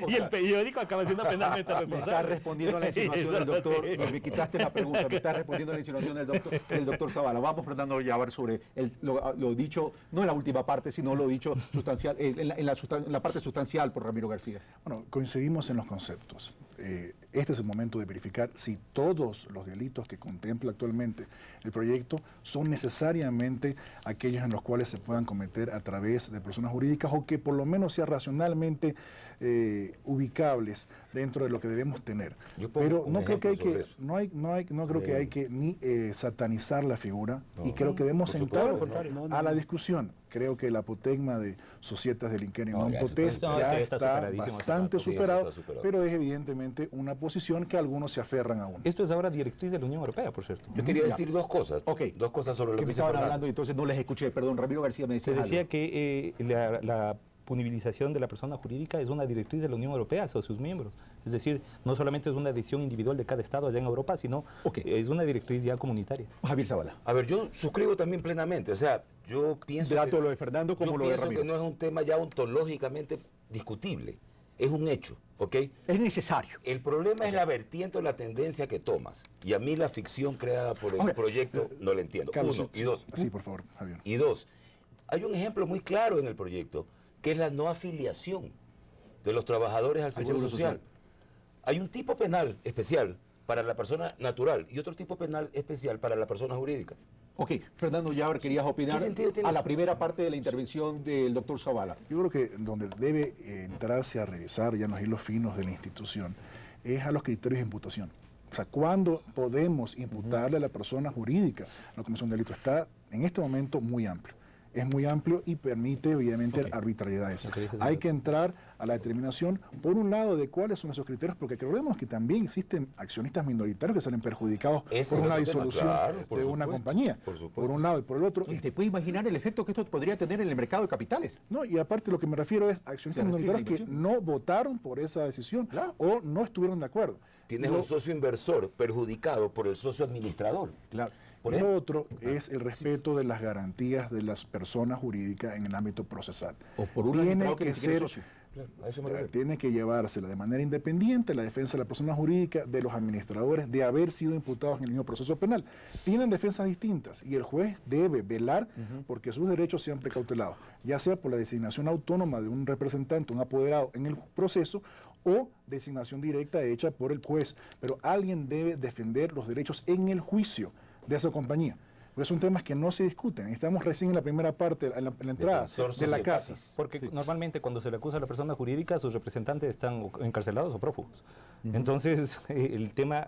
y el periódico acaba siendo penalmente responsable. Me está respondiendo a la insinuación del doctor. Me quitaste la pregunta. Me está respondiendo a la insinuación del doctor Zavala. Vamos, Fernando Yávar, sobre lo dicho, no en la última parte, sino lo dicho sustancial, en la parte sustancial por Ramiro García. Bueno, coincidimos en los conceptos. Este es el momento de verificar si todos los delitos que contempla actualmente el proyecto son necesariamente aquellos en los cuales se puedan cometer a través de personas jurídicas o que por lo menos sean racionalmente ubicables dentro de lo que debemos tener. Pero no creo que hay que ni satanizar la figura y creo que debemos entrar a la discusión. Creo que el apotegma de societas delinquere non potest ya está bastante superado, pero es evidentemente una posición que algunos se aferran aún. Esto es ahora directriz de la Unión Europea, por cierto. Yo quería decir dos cosas. Dos cosas sobre lo que me estaban hablando y entonces no les escuché. Perdón, Ramiro García me decía algo. Se decía que la punibilización de la persona jurídica es una directriz de la Unión Europea hacia sus miembros. Es decir, no solamente es una decisión individual de cada Estado allá en Europa, sino es una directriz ya comunitaria. Javier Zavala. A ver, yo suscribo también plenamente. O sea, yo pienso tanto lo de Fernando como lo de Ramiro. Que no es un tema ya ontológicamente discutible. Es un hecho, ¿ok? Es necesario. El problema es la vertiente o la tendencia que tomas. Y a mí la ficción creada por el proyecto no la entiendo. Carlos, Uno. Y dos. Sí, por favor, Javier. Y dos, hay un ejemplo muy claro en el proyecto, que es la no afiliación de los trabajadores al Seguro Social. Hay un tipo penal especial para la persona natural y otro tipo penal especial para la persona jurídica. Ok, Fernando Yávar, querías opinar a la primera parte de la intervención del doctor Zavala. Yo creo que donde debe entrarse a revisar ya en los hilos finos de la institución es a los criterios de imputación. O sea, ¿cuándo podemos imputarle a la persona jurídica la comisión de delito? Está en este momento muy amplio. Es muy amplio y permite, obviamente, arbitrariedades. Hay que entrar a la determinación, por un lado, de cuáles son esos criterios, porque recordemos que también existen accionistas minoritarios que salen perjudicados por una disolución de una compañía. Por un lado y por el otro. ¿Y te puede imaginar el efecto que esto podría tener en el mercado de capitales? No, y aparte lo que me refiero es accionistas minoritarios que no votaron por esa decisión o no estuvieron de acuerdo. Tienes un socio inversor perjudicado por el socio administrador. Claro. Lo otro es el respeto de las garantías de las personas jurídicas en el ámbito procesal. O por un tiene que ser, tiene que llevársela de manera independiente la defensa de la persona jurídica de los administradores de haber sido imputados en el mismo proceso penal. Tienen defensas distintas y el juez debe velar porque sus derechos sean precautelados, ya sea por la designación autónoma de un representante, un apoderado en el proceso, o designación directa hecha por el juez, pero alguien debe defender los derechos en el juicio de esa compañía. Porque son temas que no se discuten. Estamos recién en la primera parte, en la entrada de la casa. Porque normalmente cuando se le acusa a la persona jurídica, sus representantes están encarcelados o prófugos. Entonces, el tema...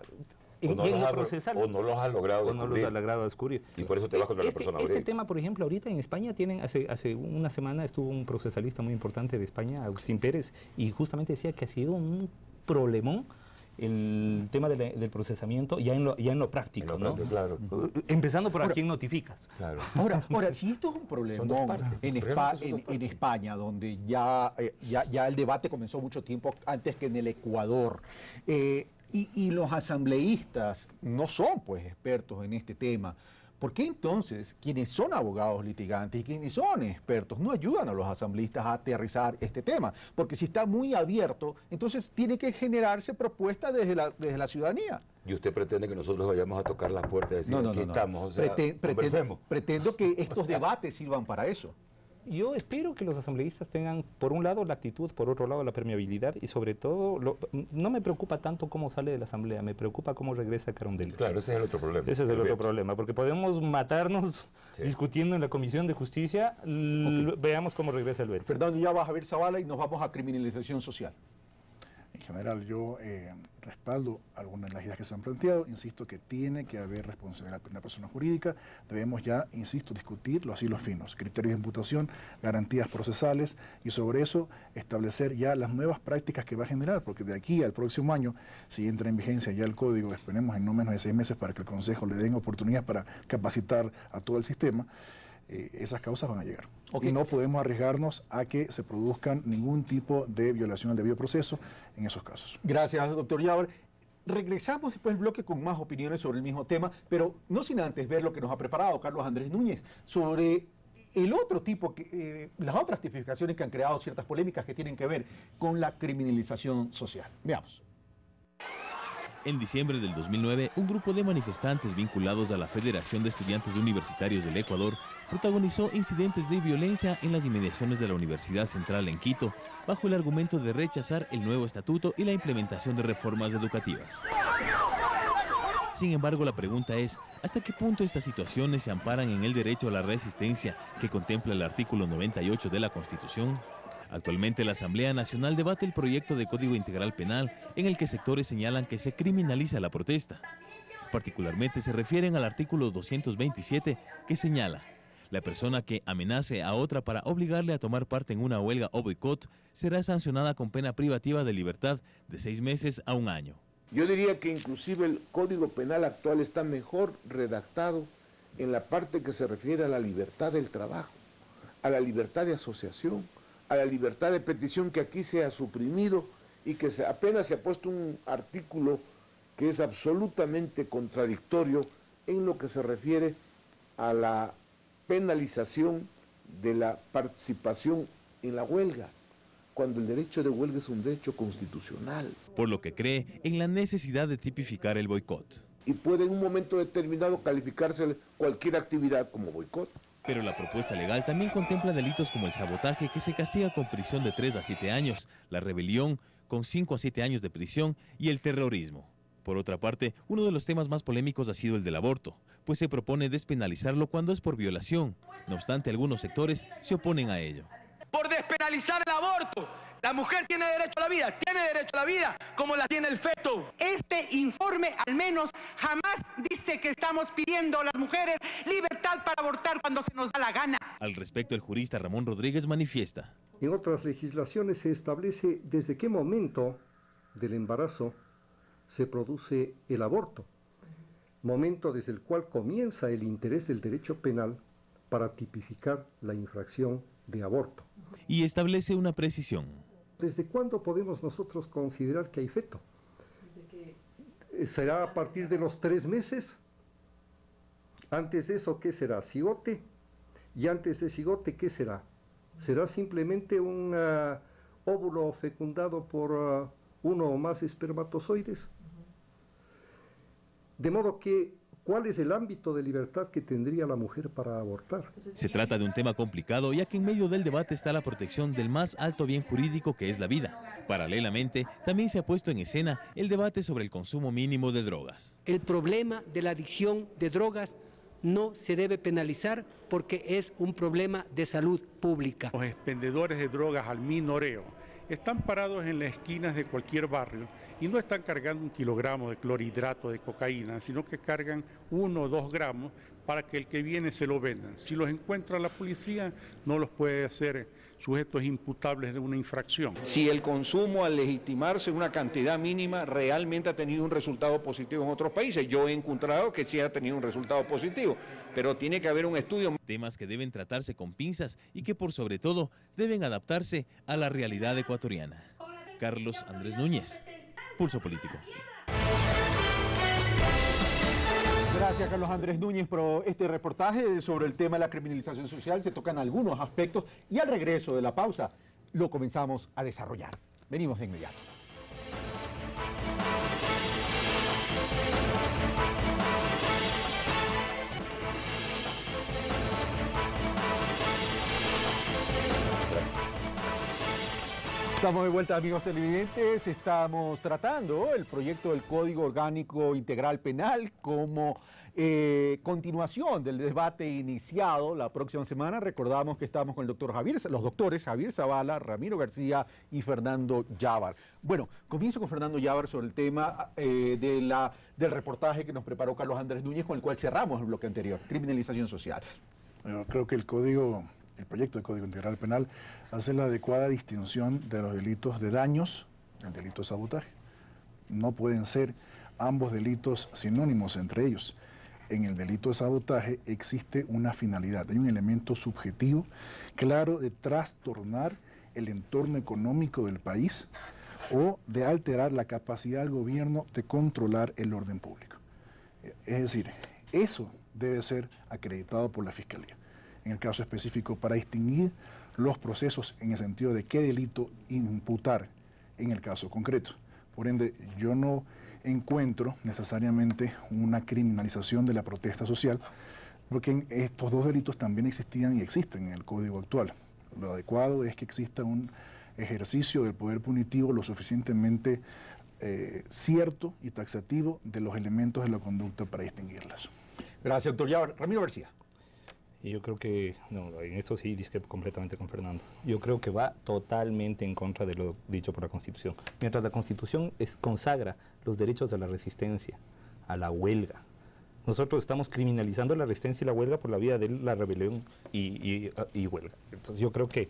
O no los has logrado descubrir. Y por eso te vas contra la persona jurídica. Este tema, por ejemplo, ahorita en España tienen, hace una semana estuvo un procesalista muy importante de España, Agustín Pérez, y justamente decía que ha sido un problemón el tema del procesamiento ya en lo práctico, ¿no? Claro. Empezando por a quién notificas. Claro. Ahora, si esto es un problema en España, donde ya el debate comenzó mucho tiempo antes que en el Ecuador, y los asambleístas no son pues expertos en este tema, ¿por qué entonces quienes son abogados litigantes y quienes son expertos no ayudan a los asambleístas a aterrizar este tema? Porque si está muy abierto, entonces tiene que generarse propuestas desde la ciudadanía. ¿Y usted pretende que nosotros vayamos a tocar las puertas y decir, aquí estamos? O sea, pretendo que estos debates sirvan para eso. Yo espero que los asambleístas tengan, por un lado, la actitud, por otro lado, la permeabilidad y, sobre todo, no me preocupa tanto cómo sale de la asamblea, me preocupa cómo regresa a Carondelet. Claro, ese es el otro problema. Ese es el otro problema, porque podemos matarnos discutiendo en la Comisión de Justicia, veamos cómo regresa el veto. Fernando, ya va Javier Zavala y nos vamos a criminalización social. En general, yo respaldo algunas de las ideas que se han planteado. Insisto que tiene que haber responsabilidad de la persona jurídica. Debemos ya, insisto, discutir los hilos finos, criterios de imputación, garantías procesales y sobre eso establecer ya las nuevas prácticas que va a generar, porque de aquí al próximo año, si entra en vigencia ya el código, esperemos en no menos de 6 meses para que el Consejo le den oportunidad para capacitar a todo el sistema, esas causas van a llegar. Y no podemos arriesgarnos a que se produzcan ningún tipo de violación al debido proceso en esos casos. Gracias, doctor Yabar. Regresamos después del bloque con más opiniones sobre el mismo tema, pero no sin antes ver lo que nos ha preparado Carlos Andrés Núñez sobre el otro tipo, las otras tipificaciones que han creado ciertas polémicas que tienen que ver con la criminalización social. Veamos. En diciembre del 2009, un grupo de manifestantes vinculados a la Federación de Estudiantes Universitarios del Ecuador protagonizó incidentes de violencia en las inmediaciones de la Universidad Central en Quito, bajo el argumento de rechazar el nuevo estatuto y la implementación de reformas educativas. Sin embargo, la pregunta es, ¿hasta qué punto estas situaciones se amparan en el derecho a la resistencia que contempla el artículo 98 de la Constitución? Actualmente la Asamblea Nacional debate el proyecto de Código Integral Penal en el que sectores señalan que se criminaliza la protesta. Particularmente se refieren al artículo 227 que señala: la persona que amenace a otra para obligarle a tomar parte en una huelga o boicot será sancionada con pena privativa de libertad de 6 meses a 1 año. Yo diría que inclusive el Código Penal actual está mejor redactado en la parte que se refiere a la libertad del trabajo, a la libertad de asociación, a la libertad de petición, que aquí se ha suprimido y que apenas se ha puesto un artículo que es absolutamente contradictorio en lo que se refiere a la penalización de la participación en la huelga, cuando el derecho de huelga es un derecho constitucional. Por lo que cree en la necesidad de tipificar el boicot. Y puede en un momento determinado calificarse cualquier actividad como boicot. Pero la propuesta legal también contempla delitos como el sabotaje, que se castiga con prisión de 3 a 7 años, la rebelión con 5 a 7 años de prisión y el terrorismo. Por otra parte, uno de los temas más polémicos ha sido el del aborto, pues se propone despenalizarlo cuando es por violación. No obstante, algunos sectores se oponen a ello. Por despenalizar el aborto, la mujer tiene derecho a la vida, como la tiene el feto. Este informe al menos jamás dice que estamos pidiendo a las mujeres libertad para abortar cuando se nos da la gana. Al respecto, el jurista Ramón Rodríguez manifiesta: en otras legislaciones se establece desde qué momento del embarazo se produce el aborto, momento desde el cual comienza el interés del derecho penal para tipificar la infracción de aborto. Y establece una precisión. ¿Desde cuándo podemos nosotros considerar que hay feto? ¿Será a partir de los 3 meses? Antes de eso, ¿qué será? ¿Cigote? Y antes de cigote, ¿qué será? ¿Será simplemente un óvulo fecundado por uno o más espermatozoides? De modo que, ¿cuál es el ámbito de libertad que tendría la mujer para abortar? Se trata de un tema complicado, ya que en medio del debate está la protección del más alto bien jurídico, que es la vida. Paralelamente, también se ha puesto en escena el debate sobre el consumo mínimo de drogas. El problema de la adicción de drogas no se debe penalizar porque es un problema de salud pública. Los expendedores de drogas al minoreo están parados en las esquinas de cualquier barrio y no están cargando 1 kilogramo de clorhidrato de cocaína, sino que cargan 1 o 2 gramos para que el que viene se lo venda. Si los encuentra la policía, no los puede hacer sujetos imputables de una infracción. Si el consumo al legitimarse una cantidad mínima realmente ha tenido un resultado positivo en otros países, yo he encontrado que sí ha tenido un resultado positivo, pero tiene que haber un estudio. Temas que deben tratarse con pinzas y que por sobre todo deben adaptarse a la realidad ecuatoriana. Carlos Andrés Núñez, Pulso Político. Gracias, Carlos Andrés Núñez, por este reportaje sobre el tema de la criminalización social. Se tocan algunos aspectos y al regreso de la pausa lo comenzamos a desarrollar. Venimos de inmediato. Estamos de vuelta, amigos televidentes. Estamos tratando el proyecto del Código Orgánico Integral Penal como continuación del debate iniciado la próxima semana. Recordamos que estamos con los doctores Javier Zavala, Ramiro García y Fernando Yávar. Bueno, comienzo con Fernando Yávar sobre el tema del reportaje que nos preparó Carlos Andrés Núñez, con el cual cerramos el bloque anterior, criminalización social. Bueno, creo que el proyecto de Código Integral Penal hace la adecuada distinción de los delitos de daños del delito de sabotaje. No pueden ser ambos delitos sinónimos entre ellos. En el delito de sabotaje existe una finalidad, hay un elemento subjetivo claro de trastornar el entorno económico del país o de alterar la capacidad del gobierno de controlar el orden público. Es decir, eso debe ser acreditado por la Fiscalía. En el caso específico, para distinguir los procesos en el sentido de qué delito imputar en el caso concreto. Por ende, yo no encuentro necesariamente una criminalización de la protesta social, porque estos dos delitos también existían y existen en el Código actual. Lo adecuado es que exista un ejercicio del poder punitivo lo suficientemente cierto y taxativo de los elementos de la conducta para distinguirlas. Gracias, doctor Yávar. Ramiro García. Y yo creo que, no, en esto sí discrepo completamente con Fernando. Yo creo que va totalmente en contra de lo dicho por la Constitución. Mientras la Constitución consagra los derechos a la resistencia, a la huelga, nosotros estamos criminalizando la resistencia y la huelga por la vía de la rebelión y huelga. Entonces yo creo que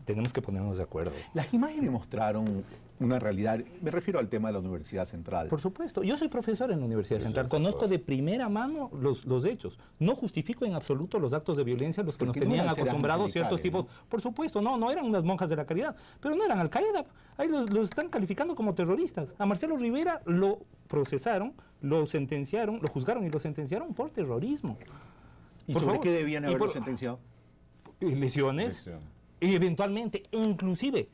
tenemos que ponernos de acuerdo. Las imágenes mostraron una realidad, me refiero al tema de la Universidad Central. Por supuesto, yo soy profesor en la Universidad Central, conozco de primera mano los hechos. No justifico en absoluto los actos de violencia a los que nos tenían acostumbrados ciertos tipos. ¿No? Por supuesto, no eran unas monjas de la caridad, pero no eran Al-Qaeda. Ahí los están calificando como terroristas. A Marcelo Rivera lo procesaron, lo sentenciaron, lo juzgaron y lo sentenciaron por terrorismo. ¿Y sobre qué debían haberlo sentenciado? Lesiones. Y eventualmente, inclusive,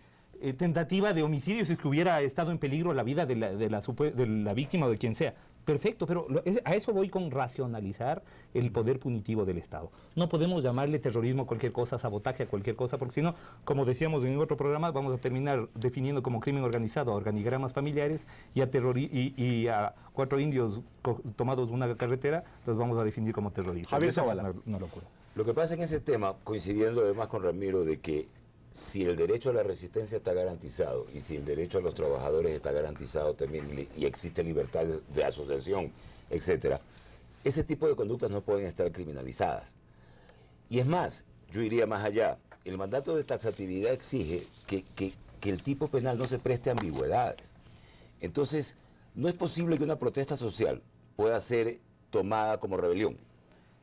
tentativa de homicidio si es que hubiera estado en peligro la vida de la víctima o de quien sea. Perfecto, pero a eso voy con racionalizar el poder punitivo del Estado. No podemos llamarle terrorismo a cualquier cosa, sabotaje a cualquier cosa, porque si no, como decíamos en otro programa, vamos a terminar definiendo como crimen organizado a organigramas familiares y a 4 indios tomados de una carretera los vamos a definir como terroristas. Javier Zavala. Una locura. Lo que pasa en ese tema, coincidiendo además con Ramiro, de que si el derecho a la resistencia está garantizado y si el derecho a los trabajadores está garantizado también y existe libertad de asociación, etcétera, ese tipo de conductas no pueden estar criminalizadas. Y es más, yo iría más allá. El mandato de taxatividad exige que el tipo penal no se preste a ambigüedades. Entonces, no es posible que una protesta social pueda ser tomada como rebelión.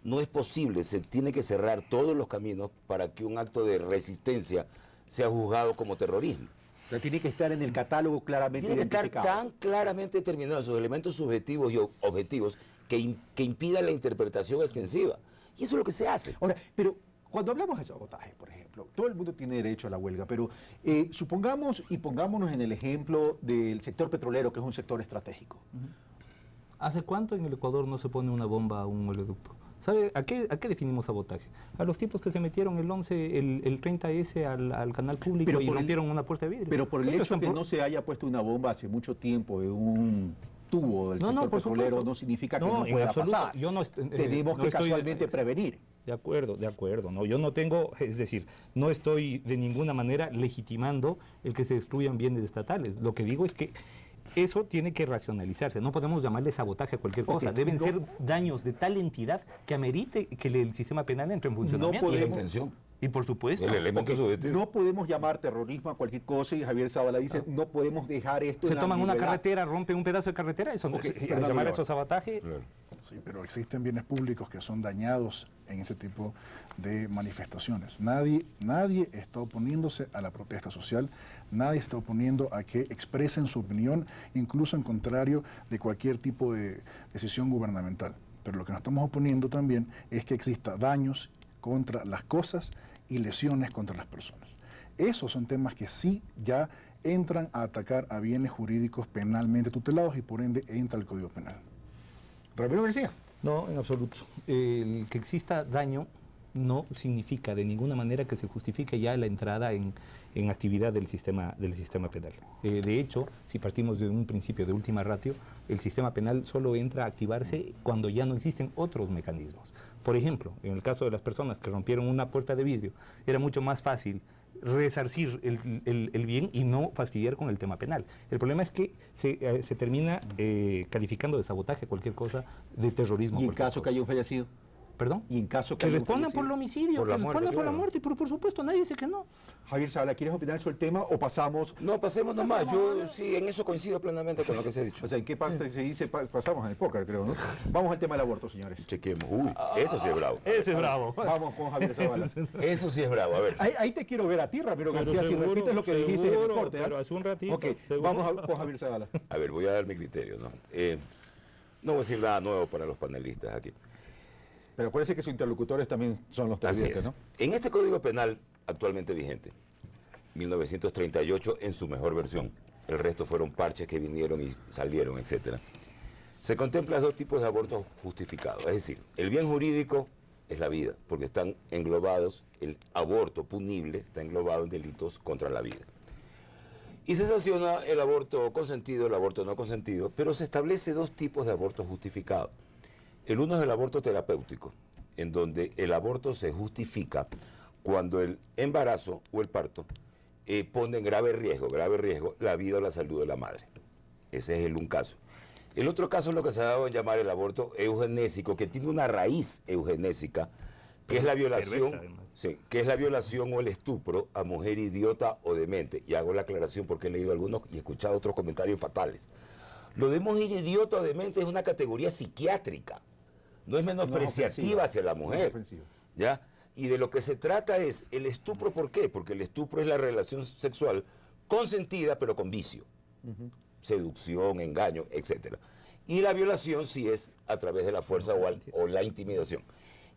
No es posible, se tiene que cerrar todos los caminos para que un acto de resistencia sea juzgado como terrorismo. O sea, tiene que estar en el catálogo claramente identificado. Tiene que estar tan claramente determinados esos elementos subjetivos y objetivos que impidan la interpretación extensiva. Y eso es lo que se hace. Ahora, pero cuando hablamos de sabotaje, por ejemplo, todo el mundo tiene derecho a la huelga, pero supongamos y pongámonos en el ejemplo del sector petrolero, que es un sector estratégico. ¿Hace cuánto en el Ecuador no se pone una bomba a un oleoducto? ¿Sabe a qué definimos sabotaje? A los tipos que se metieron el 30S al canal público y rompieron una puerta de vidrio. Pero por el hecho que no se haya puesto una bomba hace mucho tiempo en un tubo del sector petrolero no significa que no pueda pasar. Tenemos que casualmente prevenir. De acuerdo. No, yo no tengo, es decir, no estoy de ninguna manera legitimando el que se destruyan bienes estatales. Lo que digo es que eso tiene que racionalizarse. No podemos llamarle sabotaje a cualquier cosa. Deben ser daños de tal entidad que amerite que el sistema penal entre en funcionamiento. No podemos, y la intención. Y por supuesto. El elemento subjetivo. No podemos llamar terrorismo a cualquier cosa y Javier Zavala dice, no podemos dejar esto. Se toman una carretera, rompen un pedazo de carretera, eso no es llamar eso sabotaje. Claro. Sí, pero existen bienes públicos que son dañados en ese tipo de manifestaciones. Nadie está oponiéndose a la protesta social, nadie está oponiendo a que expresen su opinión, incluso en contrario de cualquier tipo de decisión gubernamental. Pero lo que nos estamos oponiendo también es que exista daños contra las cosas y lesiones contra las personas. Esos son temas que sí ya entran a atacar a bienes jurídicos penalmente tutelados y por ende entra el Código Penal. Ramiro García. No, en absoluto. El que exista daño no significa de ninguna manera que se justifique ya la entrada en actividad del sistema penal. De hecho, si partimos de un principio de última ratio, el sistema penal solo entra a activarse cuando ya no existen otros mecanismos. Por ejemplo, en el caso de las personas que rompieron una puerta de vidrio, era mucho más fácil resarcir el bien y no fastidiar con el tema penal. El problema es que se termina calificando de sabotaje cualquier cosa, de terrorismo. ¿Y en caso que haya un fallecido? ¿Perdón? Y en caso que respondan por el homicidio, que respondan por la muerte, pero por supuesto nadie dice que no. Javier Zavala, ¿quieres opinar sobre el tema o pasamos? No, pasemos nomás. Yo sí, en eso coincido plenamente con lo que se ha dicho. O sea, ¿en qué parte se dice? Pasamos en el póker, creo, ¿no? Vamos al tema del aborto, señores. Chequemos. Uy, eso sí es bravo. Ese es bravo. Vamos con Javier Zavala. Eso sí es bravo, a ver. Ahí te quiero ver a ti, Ramiro García, si repites lo que dijiste en el corte. Pero hace un ratito. Ok, vamos con Javier Zavala. A ver, voy a dar mi criterio, ¿no? No voy a decir nada nuevo para los panelistas aquí. Pero parece que sus interlocutores también son los televidentes, ¿no? En este Código Penal actualmente vigente, 1938 en su mejor versión, el resto fueron parches que vinieron y salieron, etc. Se contemplan dos tipos de abortos justificados. Es decir, el bien jurídico es la vida, porque están englobados, el aborto punible está englobado en delitos contra la vida. Y se sanciona el aborto consentido, el aborto no consentido, pero se establece dos tipos de abortos justificados. El uno es el aborto terapéutico, en donde el aborto se justifica cuando el embarazo o el parto pone en grave riesgo la vida o la salud de la madre. Ese es un caso. El otro caso es lo que se ha dado en llamar el aborto eugenésico, que tiene una raíz eugenésica, que es la violación, que es la violación o el estupro a mujer idiota o demente. Y hago la aclaración porque he leído algunos y he escuchado otros comentarios fatales. Lo de mujer idiota o demente es una categoría psiquiátrica. No es menospreciativa hacia la mujer, ¿ya? Y de lo que se trata es el estupro. ¿Por qué? Porque el estupro es la relación sexual consentida pero con vicio, seducción, engaño, etc. Y la violación sí es a través de la fuerza o la intimidación.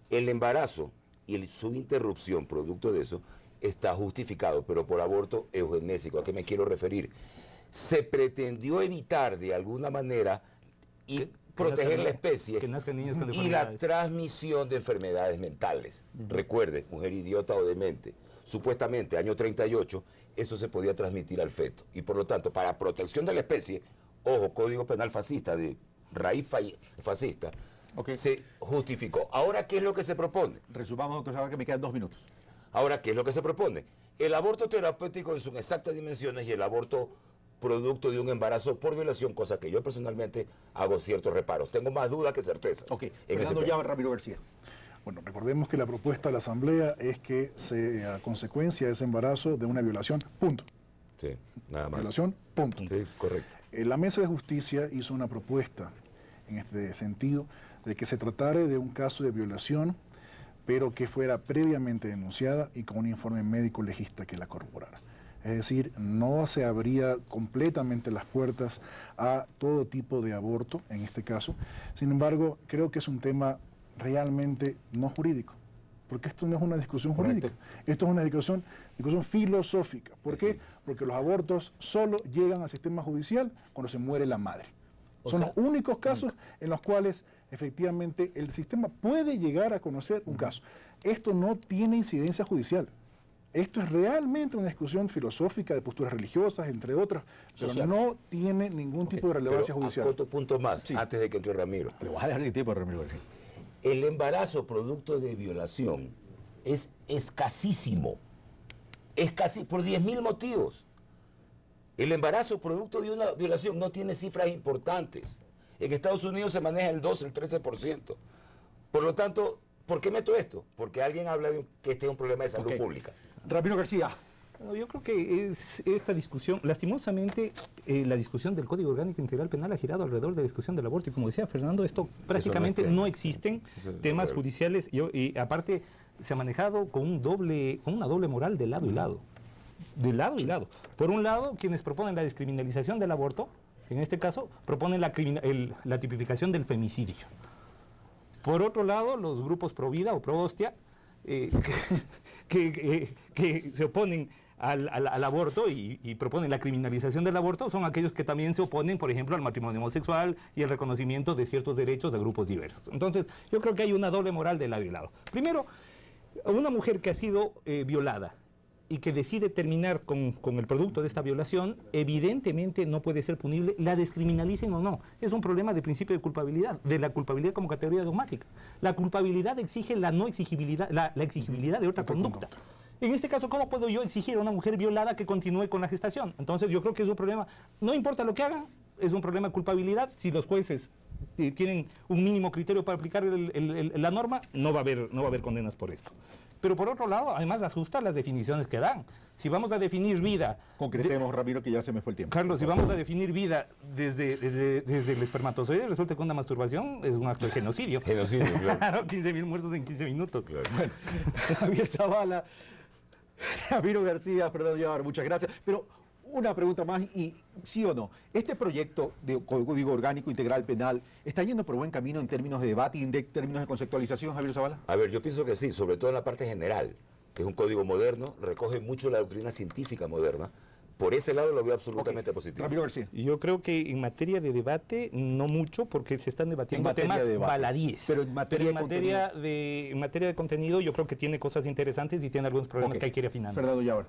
El embarazo y su interrupción producto de eso está justificado, pero por aborto eugenésico. ¿A qué me quiero referir? Se pretendió evitar de alguna manera y proteger la especie y la transmisión de enfermedades mentales. Recuerde, mujer idiota o demente, supuestamente año 38, eso se podía transmitir al feto. Y por lo tanto, para protección de la especie, ojo, Código Penal fascista, de raíz fascista, se justificó. Ahora, ¿qué es lo que se propone? Resumamos, doctor Zavala, que me quedan 2 minutos. Ahora, ¿qué es lo que se propone? El aborto terapéutico en sus exactas dimensiones y el aborto producto de un embarazo por violación, cosa que yo personalmente hago ciertos reparos. Tengo más dudas que certezas. Ok, Fernando Llava, Ramiro García. Bueno, recordemos que la propuesta de la Asamblea es que sea consecuencia de ese embarazo de una violación, punto. Sí, nada más. Violación, punto. Sí, correcto. La Mesa de Justicia hizo una propuesta en este sentido de que se tratara de un caso de violación, pero que fuera previamente denunciada y con un informe médico legista que la corroborara. Es decir, no se abría completamente las puertas a todo tipo de aborto, en este caso. Sin embargo, creo que es un tema realmente no jurídico, porque esto no es una discusión jurídica, esto es una discusión filosófica. ¿Por qué? Porque los abortos solo llegan al sistema judicial cuando se muere la madre. Son los únicos casos en los cuales efectivamente el sistema puede llegar a conocer un caso. Esto no tiene incidencia judicial. Esto es realmente una discusión filosófica de posturas religiosas, entre otras, pero no tiene ningún tipo de relevancia judicial. Otro punto más, antes de que entre Ramiro. Le voy a dejar el tiempo a Ramiro. El embarazo producto de violación es escasísimo. Es casi por 10.000 motivos. El embarazo producto de una violación no tiene cifras importantes. En Estados Unidos se maneja el 12, el 13%. Por lo tanto, ¿por qué meto esto? Porque alguien habla de que este es un problema de salud pública. Ramiro García. Bueno, yo creo que esta discusión, lastimosamente, la discusión del Código Orgánico Integral Penal ha girado alrededor de la discusión del aborto. Y como decía Fernando, esto prácticamente no existen temas judiciales. Y aparte, se ha manejado con una doble moral de lado y lado. De lado y lado. Por un lado, quienes proponen la descriminalización del aborto, en este caso, proponen la tipificación del femicidio. Por otro lado, los grupos pro vida o pro hostia, que se oponen al aborto y proponen la criminalización del aborto, son aquellos que también se oponen, por ejemplo, al matrimonio homosexual y el reconocimiento de ciertos derechos de grupos diversos. Entonces, yo creo que hay una doble moral de lado y lado. Primero, una mujer que ha sido violada y que decide terminar con el producto de esta violación, evidentemente no puede ser punible, la descriminalicen o no. Es un problema de principio de culpabilidad, de la culpabilidad como categoría dogmática. La culpabilidad exige la no exigibilidad, la exigibilidad de otra conducta. En este caso, ¿cómo puedo yo exigir a una mujer violada que continúe con la gestación? Entonces, yo creo que es un problema, no importa lo que hagan, es un problema de culpabilidad. Si los jueces tienen un mínimo criterio para aplicar la norma, no va a haber condenas por esto. Pero por otro lado, además asusta las definiciones que dan. Si vamos a definir vida... Concretemos, Ramiro, que ya se me fue el tiempo. Carlos, si vamos a definir vida desde el espermatozoide, resulta que una masturbación es un acto de genocidio. Genocidio, claro. 15.000 muertos en 15 minutos. Claro. Bueno, Javier Zavala, Ramiro García, Fernando Yavar, muchas gracias. Pero una pregunta más, y sí o no, ¿este proyecto de Código Orgánico Integral Penal está yendo por buen camino en términos de debate y en términos de conceptualización, Javier Zavala? A ver, yo pienso que sí, sobre todo en la parte general. Es un código moderno, recoge mucho la doctrina científica moderna. Por ese lado lo veo absolutamente positivo. Ramiro García. Yo creo que en materia de debate, no mucho, porque se están debatiendo temas baladíes. Pero en materia de contenido, yo creo que tiene cosas interesantes y tiene algunos problemas que hay que ir afinando. Fernando Yavar.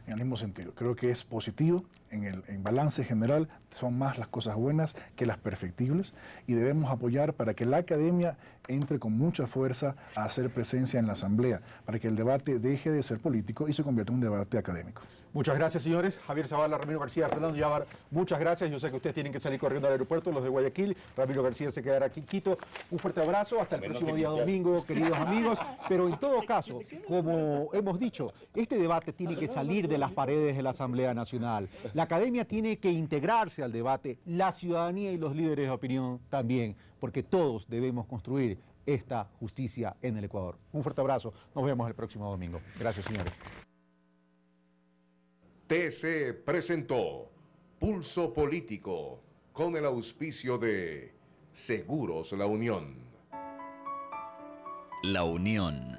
En el mismo sentido, creo que es positivo, en balance general son más las cosas buenas que las perfectibles y debemos apoyar para que la academia entre con mucha fuerza a hacer presencia en la asamblea, para que el debate deje de ser político y se convierta en un debate académico. Muchas gracias, señores. Javier Zavala, Ramiro García, Fernando Yavar, muchas gracias. Yo sé que ustedes tienen que salir corriendo al aeropuerto, los de Guayaquil. Ramiro García se quedará aquí en Quito. Un fuerte abrazo. Hasta el próximo día domingo, queridos amigos. Pero en todo caso, como hemos dicho, este debate tiene que salir de las paredes de la Asamblea Nacional. La academia tiene que integrarse al debate, la ciudadanía y los líderes de opinión también, porque todos debemos construir esta justicia en el Ecuador. Un fuerte abrazo. Nos vemos el próximo domingo. Gracias, señores. TC presentó Pulso Político con el auspicio de Seguros La Unión. La Unión,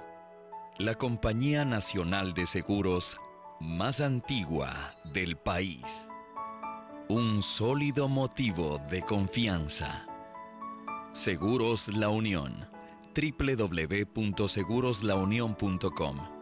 la compañía nacional de seguros más antigua del país. Un sólido motivo de confianza. Seguros La Unión. www.seguroslaunion.com